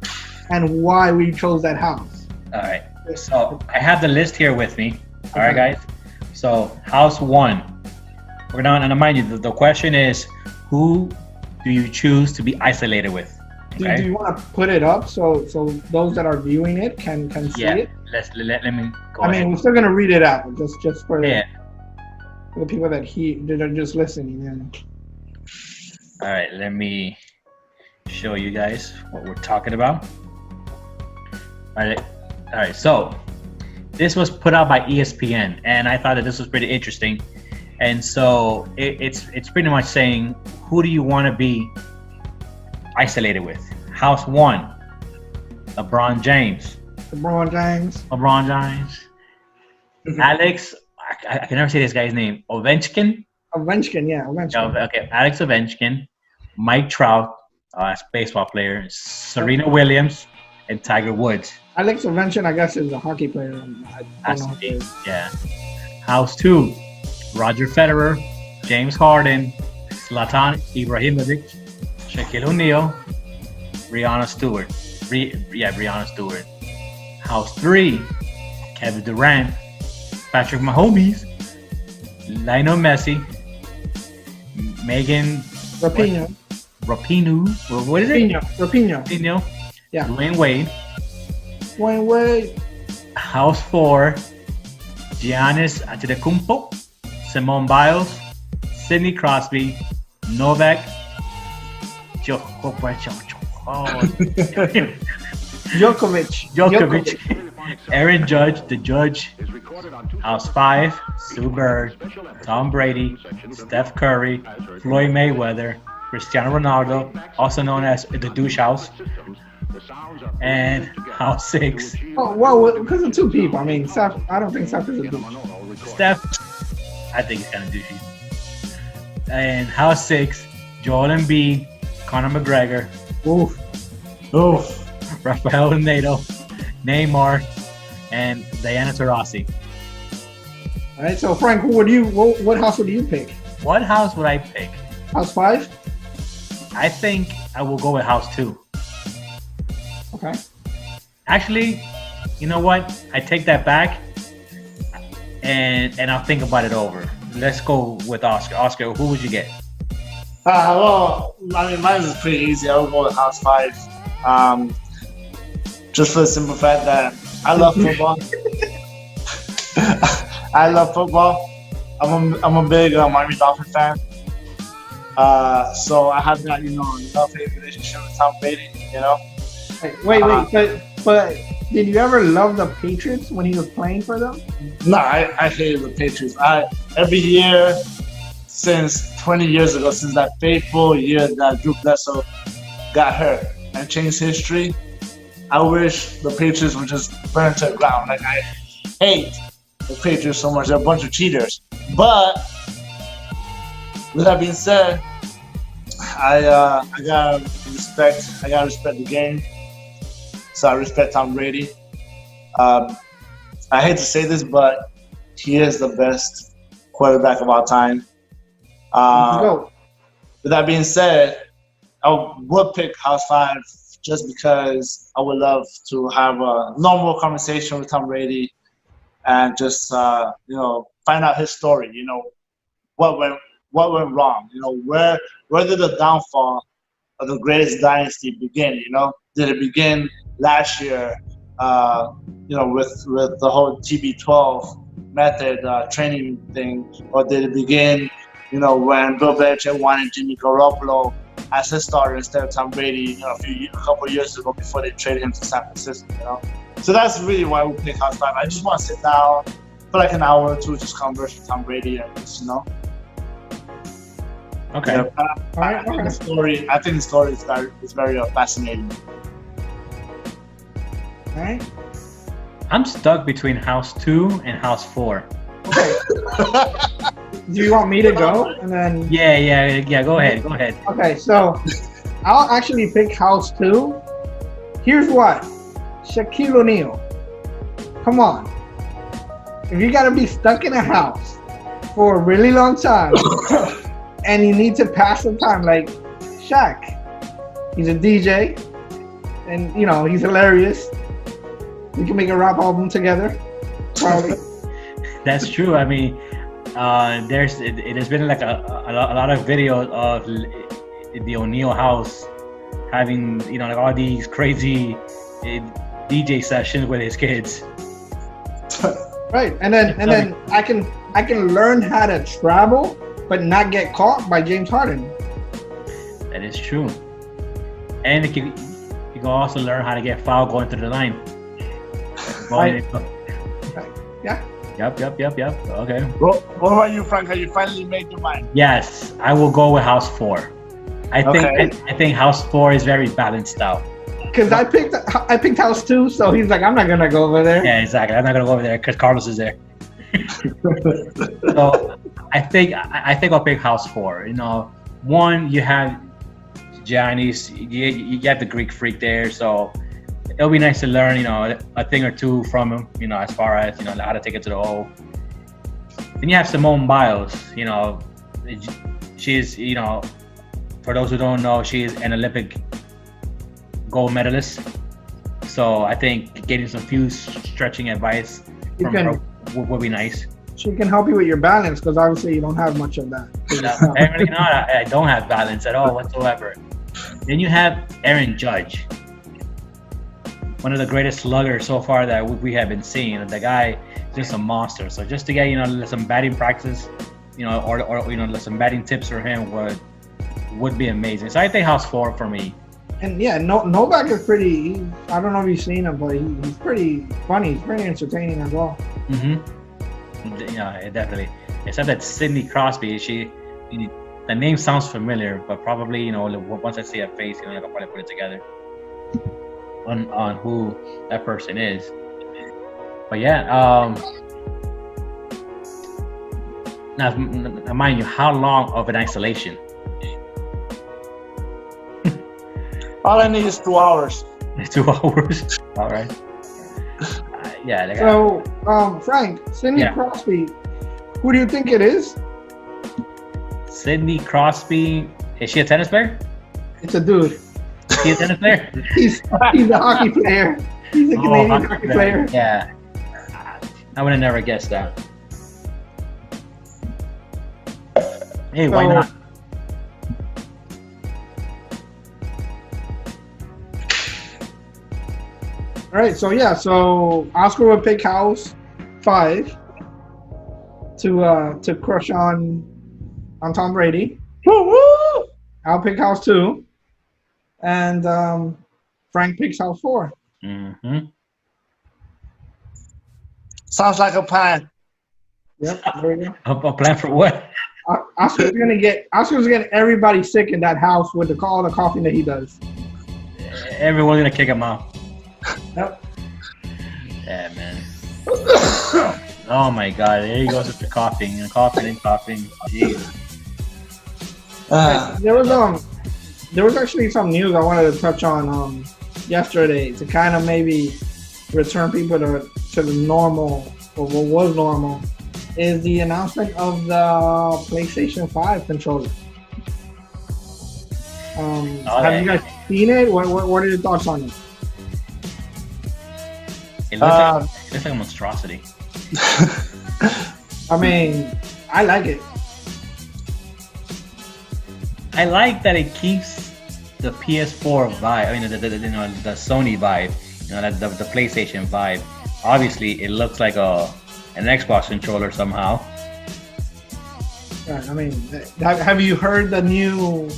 Speaker 1: and why we chose that house.
Speaker 2: All right. So I have the list here with me. All right, guys. So house 1. We're down, and mind you, the question is, who do you choose to be isolated with? Okay?
Speaker 1: Do you want to put it up so those that are viewing it can see it?
Speaker 2: Let me go
Speaker 1: I
Speaker 2: ahead.
Speaker 1: mean, we're still gonna read it out just for
Speaker 2: Yeah.
Speaker 1: the people that are just listening. Yeah.
Speaker 2: All right, let me show you guys what we're talking about. All right. So this was put out by ESPN, and I thought that this was pretty interesting. And so it's pretty much saying, who do you want to be isolated with? House 1, LeBron James.
Speaker 1: LeBron James.
Speaker 2: LeBron James. Alex, I can never say this guy's name. Ovechkin.
Speaker 1: Ovechkin, yeah, Ovechkin.
Speaker 2: Okay, Alex Ovechkin. Mike Trout, baseball player. Serena Williams and Tiger Woods.
Speaker 1: Alex Ovechkin, I guess, is a hockey player. I don't know who it is.
Speaker 2: Yeah. House 2, Roger Federer, James Harden, Zlatan Ibrahimovic, Shaquille O'Neal, Brianna Stewart. Brianna Stewart. House 3, Kevin Durant, Patrick Mahomes, Lionel Messi, Megan
Speaker 1: Rapinoe.
Speaker 2: What is it?
Speaker 1: Rapinoe. Yeah.
Speaker 2: Dwayne Wade.
Speaker 1: Dwayne Wade.
Speaker 2: House 4, Giannis Antetokounmpo, Simone Biles, Sidney Crosby, Novak Djokovic, Aaron Judge, the Judge. House 5, Sue Bird, Tom Brady, Steph Curry, Floyd Mayweather, Cristiano Ronaldo, also known as the Douche House. And House 6.
Speaker 1: Oh, well, because of two people. I mean, Steph, I don't think Steph is a douche.
Speaker 2: Steph, I think he's kind of douchey. And House 6, Joel Embiid, Conor McGregor,
Speaker 1: Oof.
Speaker 2: Rafael Nato, Neymar, and Diana Taurasi.
Speaker 1: All right, so Frank, what house would you pick?
Speaker 2: What house would I pick?
Speaker 1: House 5?
Speaker 2: I think I will go with House 2.
Speaker 1: Okay.
Speaker 2: Actually, you know what? I take that back, and I'll think about it over. Let's go with Oscar. Oscar, who would you get?
Speaker 3: Well, I mean, mine is pretty easy. I would go with House 5. Just for the simple fact that I love football. I love football. I'm a big Miami Dolphin fan. So I have that, love-hate relationship with Tom Brady,
Speaker 1: Wait, but did you ever love the Patriots when he was playing for them?
Speaker 3: No, I hated the Patriots. Every year since 20 years ago, since that fateful year that Drew Bledsoe got hurt and changed history, I wish the Patriots would just burn to the ground. Like, I hate the Patriots so much. They're a bunch of cheaters. But with that being said, I gotta respect the game. So I respect Tom Brady. I hate to say this, but he is the best quarterback of all time. With that being said, I would pick House 5 just because I would love to have a normal conversation with Tom Brady and just find out his story. What went wrong? Where did the downfall of the greatest dynasty begin? Did it begin last year? With the whole TB12 method training thing, or did it begin? When Bill Belichick wanted Jimmy Garoppolo as his starter instead of Tom Brady, a couple of years ago before they traded him to San Francisco. So that's really why we pick House 5. I just want to sit down for like an hour or two, just converse with Tom Brady and just,
Speaker 2: Okay.
Speaker 3: I think the story is very fascinating.
Speaker 1: All right.
Speaker 2: I'm stuck between House 2 and House 4.
Speaker 1: Okay. Do you want me to go? And then
Speaker 2: Yeah. Go ahead.
Speaker 1: Okay, so I'll actually pick House 2. Here's what. Shaquille O'Neal. Come on. If you gotta be stuck in a house for a really long time and you need to pass the time, like Shaq. He's a DJ and he's hilarious. We can make a rap album together. Probably.
Speaker 2: That's true. I mean, there's been like a lot of videos of the O'Neal house having like all these crazy DJ sessions with his kids.
Speaker 1: Right, and then I can learn how to travel but not get caught by James Harden.
Speaker 2: That is true, and you can also learn how to get fouled going through the line.
Speaker 1: Yeah.
Speaker 2: Yep. Okay.
Speaker 3: What about you, Frank? Have you finally made your mind?
Speaker 2: Yes, I will go with House 4. I think House 4 is very balanced out.
Speaker 1: Because I picked house 2, so he's like, I'm not gonna go over there.
Speaker 2: Yeah, exactly. I'm not gonna go over there because Carlos is there. So I think I'll pick House 4. You know, one, you have Giannis, you get the Greek freak there, so it'll be nice to learn, you know, a thing or two from him, you know, as far as, you know, how to take it to the hole. Then you have Simone Biles, you know, she's, you know, for those who don't know, she is an Olympic gold medalist. So I think getting some few stretching advice from her would be nice.
Speaker 1: She can help you with your balance because obviously you don't have much of that.
Speaker 2: Apparently not. I don't have balance at all whatsoever. Then you have Aaron Judge, one of the greatest sluggers so far that we have been seeing. The guy is just a monster. So just to get, you know, some batting practice, you know, or you know, some batting tips for him would be amazing. So I think House 4 for me.
Speaker 1: And yeah, Novak is pretty. I don't know if you've seen him, but he's pretty funny. He's pretty entertaining as well.
Speaker 2: Yeah, definitely. Except that Sidney Crosby, the name sounds familiar, but probably, you know, once I see her face, you know, I can probably put it together on who that person is. But yeah, now mind you, how long of an isolation?
Speaker 3: All I need is 2 hours.
Speaker 2: 2 hours. All right. Yeah.
Speaker 1: So, Frank, Sidney Crosby, who do you think it is?
Speaker 2: Sidney Crosby, is she a tennis player?
Speaker 1: It's a dude.
Speaker 2: Is he a tennis player?
Speaker 1: he's a hockey player. He's a Canadian hockey player.
Speaker 2: Yeah. I would have never guessed that. Hey, why not?
Speaker 1: All right, so Oscar would pick House 5 to crush on Tom Brady.
Speaker 3: Woo-woo!
Speaker 1: I'll pick House 2, and Frank picks House 4.
Speaker 2: Mm-hmm.
Speaker 3: Sounds like a plan.
Speaker 1: Yep, there we go.
Speaker 2: A plan for what?
Speaker 1: Oscar's gonna get everybody sick in that house with all the coughing that he does.
Speaker 2: Everyone's gonna kick him out.
Speaker 1: Yep.
Speaker 2: Yeah, man. Oh my God! There he goes with the coughing and coughing and coughing. Jeez.
Speaker 1: There was actually some news I wanted to touch on yesterday to kind of maybe return people to the normal, or what was normal, is the announcement of the PlayStation 5 controller. Have you guys seen it? What are your thoughts on it?
Speaker 2: It looks like a monstrosity.
Speaker 1: I mean, I like it.
Speaker 2: I like that it keeps the PS4 vibe. I mean, the Sony vibe. You know, the PlayStation vibe. Obviously, it looks like an Xbox controller somehow.
Speaker 1: Yeah, I mean, have you heard the new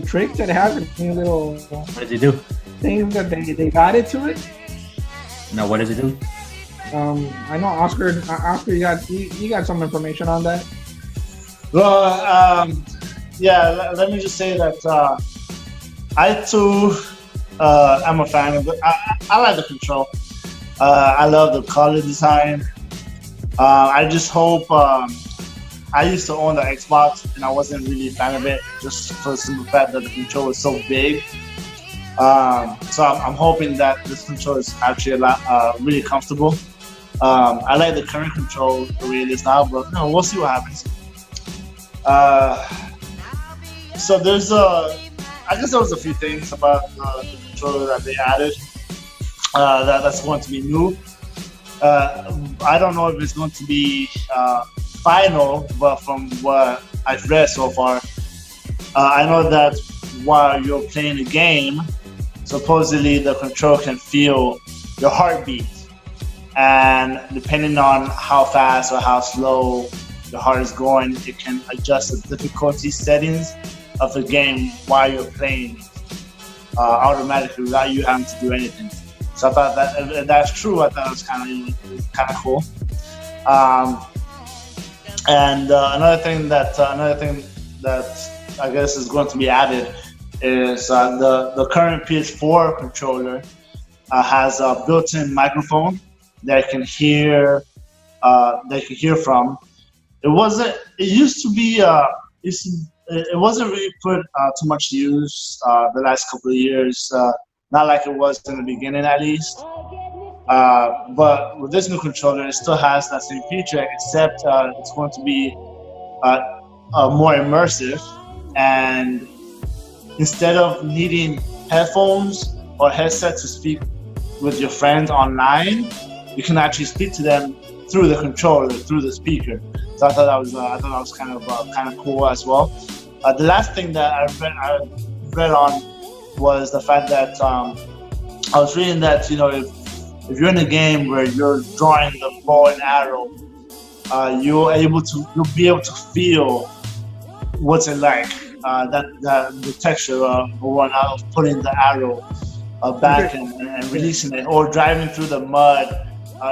Speaker 1: trick that it has? The new little
Speaker 2: What does it do?
Speaker 1: things that they added to it.
Speaker 2: No, what does it do?
Speaker 1: I know Oscar, you got some information on that.
Speaker 3: Well, yeah. Let me just say that I too am a fan of it. I like the control. I love the color design. I just hope. I used to own the Xbox, and I wasn't really a fan of it, just for the simple fact that the control was so big. So I'm hoping that this control is actually a lot, really comfortable. I like the current control the way it is now, but we'll see what happens. So there's I guess there was a few things about the controller that they added that's going to be new. I don't know if it's going to be final, but from what I've read so far, I know that while you're playing a game, supposedly the control can feel your heartbeat, and depending on how fast or how slow your heart is going, it can adjust the difficulty settings of the game while you're playing automatically without you having to do anything. So I thought that if that's true, I thought it was kind of cool. And another thing that I guess is going to be added is the current PS4 controller has a built-in microphone that can hear from. It wasn't. It used to be. It wasn't really put too much to use the last couple of years. Not like it was in the beginning, at least. But with this new controller, it still has that same feature, except it's going to be more immersive. And instead of needing headphones or headset to speak with your friends online, you can actually speak to them through the controller, through the speaker. So I thought that was kind of cool as well. The last thing that I read on was the fact that I was reading that if you're in a game where you're drawing the bow and arrow, you'll be able to feel what's it like, the texture of putting the arrow back and releasing it, or driving through the mud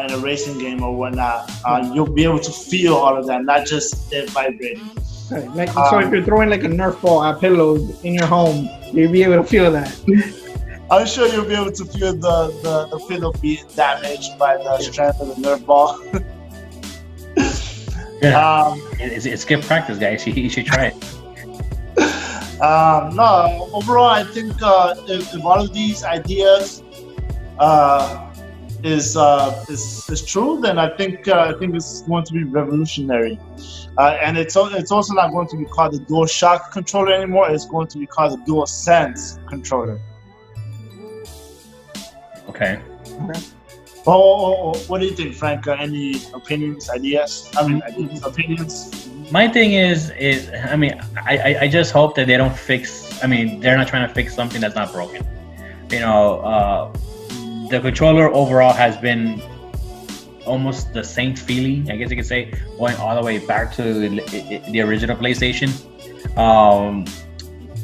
Speaker 3: in a racing game or whatnot. You'll be able to feel all of that, not just it vibrating.
Speaker 1: Right. So if you're throwing like a Nerf ball at pillows in your home, you'll be able to feel that.
Speaker 3: I'm sure you'll be able to feel the pillow being damaged by the strength of the Nerf ball.
Speaker 2: It's good practice, guys. You should try it.
Speaker 3: No, overall, I think if all of these ideas is true, then I think it's going to be revolutionary. And it's also not going to be called the DualShock controller anymore. It's going to be called the DualSense controller.
Speaker 2: Okay.
Speaker 3: Oh, what do you think, Frank? Any opinions, ideas? Opinions?
Speaker 2: My thing is I just hope that they don't fix. They're not trying to fix something that's not broken. The controller overall has been almost the same feeling, I guess you could say, going all the way back to the original PlayStation.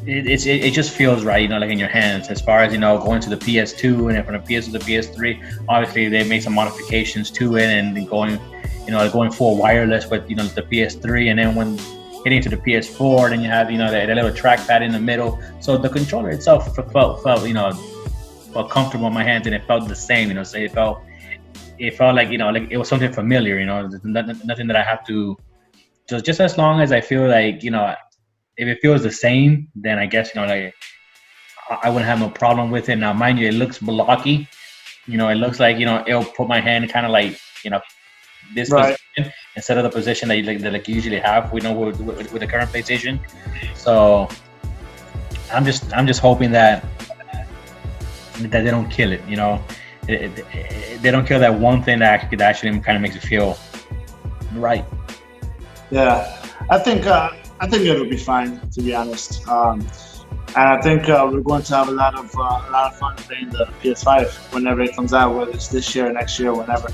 Speaker 2: It just feels right, like in your hands. As far as going to the PS2 and then from the PS to the PS3, obviously they made some modifications to it and going full wireless with the PS3, and then when getting to the PS4, then you have that little trackpad in the middle. So the controller itself felt comfortable in my hands, and it felt the same. So it felt like like it was something familiar. Nothing that I have to just as long as I feel like if it feels the same, then I guess I wouldn't have no problem with it. Now, mind you, it looks blocky. It looks like it'll put my hand kind of like this
Speaker 3: right.
Speaker 2: position instead of the position that you usually have. We know with the current PlayStation. So I'm just hoping that they don't kill it. They don't kill that one thing that actually kind of makes it feel right.
Speaker 3: Yeah, I think it'll be fine, to be honest. And I think we're going to have a lot of fun playing the PS5 whenever it comes out, whether it's this year, next year, whenever.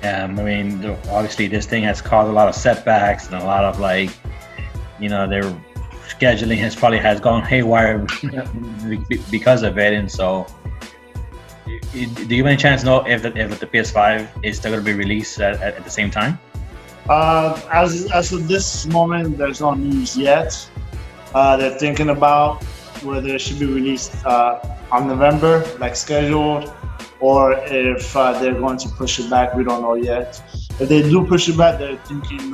Speaker 2: Obviously this thing has caused a lot of setbacks and a lot of their scheduling has gone haywire because of it. And so, do you have any chance to know if the PS5 is still going to be released at the same time?
Speaker 3: As of this moment, there's no news yet. They're thinking about whether it should be released on November, like scheduled, or if they're going to push it back. We don't know yet. If they do push it back, they're thinking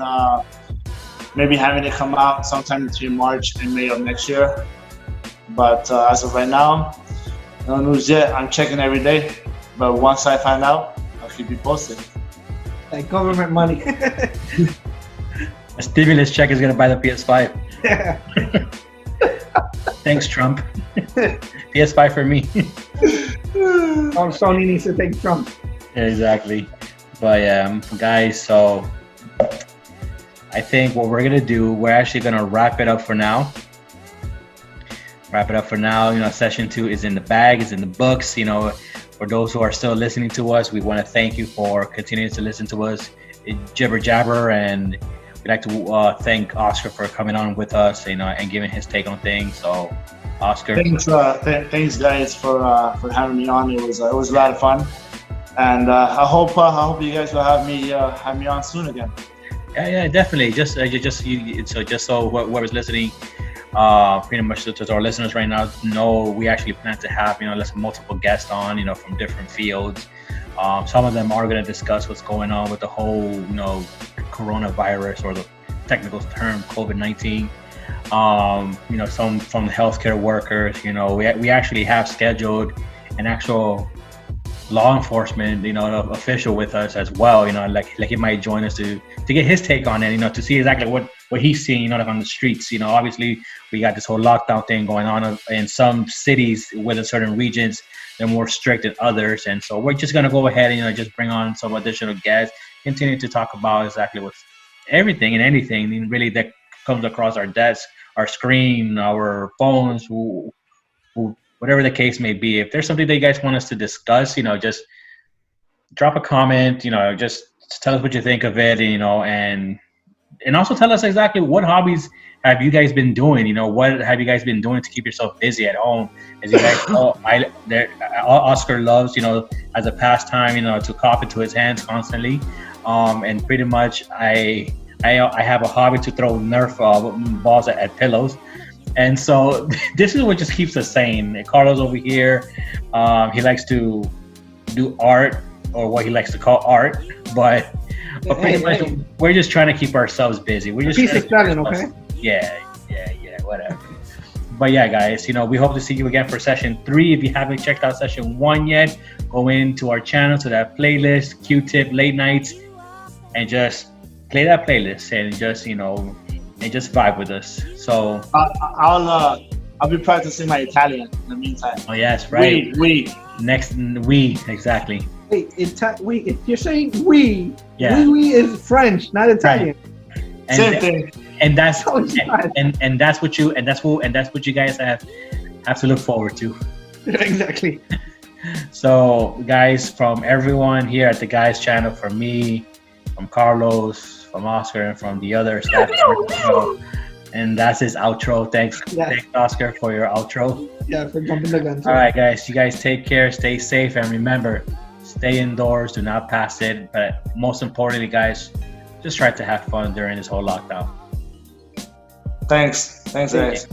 Speaker 3: maybe having it come out sometime between March and May of next year. But as of right now, no news yet. I'm checking every day, but once I find out, I'll keep you posted.
Speaker 1: Like government money.
Speaker 2: A stimulus check is gonna buy the PS5. Thanks, Trump. PS5 for me.
Speaker 1: Sony needs to take Trump.
Speaker 2: Yeah, exactly. But guys, so I think what we're gonna do, we're actually gonna wrap it up for now. Session 2 is in the bag, is in the books. For those who are still listening to us, we want to thank you for continuing to listen to us jibber jabber, and we'd like to thank Oscar for coming on with us, and giving his take on things. So, Oscar,
Speaker 3: thanks guys for having me on. It was a lot of fun, and I hope you guys will have me on soon again.
Speaker 2: Yeah, definitely. Just so whoever's listening, pretty much to our listeners right now, know we actually plan to have let's multiple guests on, from different fields. Some of them are going to discuss what's going on with the whole, coronavirus, or the technical term COVID-19. Some from the healthcare workers. We actually have scheduled an actual law enforcement, official with us as well. Like he might join us to get his take on it. To see exactly what he's seeing, like on the streets. Obviously we got this whole lockdown thing going on in some cities within certain regions. They're more strict than others, and so we're just gonna go ahead and just bring on some additional guests, continue to talk about exactly what's everything and anything really that comes across our desk, our screen, our phones, whatever the case may be. If there's something that you guys want us to discuss, just drop a comment. Just tell us what you think of it. And also tell us exactly what hobbies have you guys been doing. What have you guys been doing to keep yourself busy at home? As you guys know, Oscar loves, as a pastime, to cough into his hands constantly. And pretty much I have a hobby to throw Nerf balls at pillows. And so this is what just keeps us sane. Carlos over here, he likes to do art, or what he likes to call art, but pretty much we're just trying to keep ourselves busy. We're just
Speaker 1: piece of selling, okay?
Speaker 2: Yeah, whatever. But yeah, guys, we hope to see you again for session 3. If you haven't checked out session 1 yet, go into our channel to that playlist, Q-Tip Late Nights, and just play that playlist and just and just vibe with us. So
Speaker 3: I'll be practicing my Italian in the meantime.
Speaker 2: Oh yes, right.
Speaker 3: We.
Speaker 2: Next, we exactly.
Speaker 1: Wait, if you're saying we,
Speaker 2: yeah,
Speaker 1: we is French, not Italian.
Speaker 2: Right.
Speaker 3: Same thing.
Speaker 2: And that's and that's what you guys have to look forward to.
Speaker 1: Exactly.
Speaker 2: So, guys, from everyone here at the Guys channel, from me, from Carlos, from Oscar, and from the other staff members, and that's his outro. Thanks, Oscar, for your outro.
Speaker 1: Yeah, for jumping the gun.
Speaker 2: All right, guys, you guys take care, stay safe, and remember, stay indoors, do not pass it. But most importantly, guys, just try to have fun during this whole lockdown.
Speaker 3: Thanks, guys.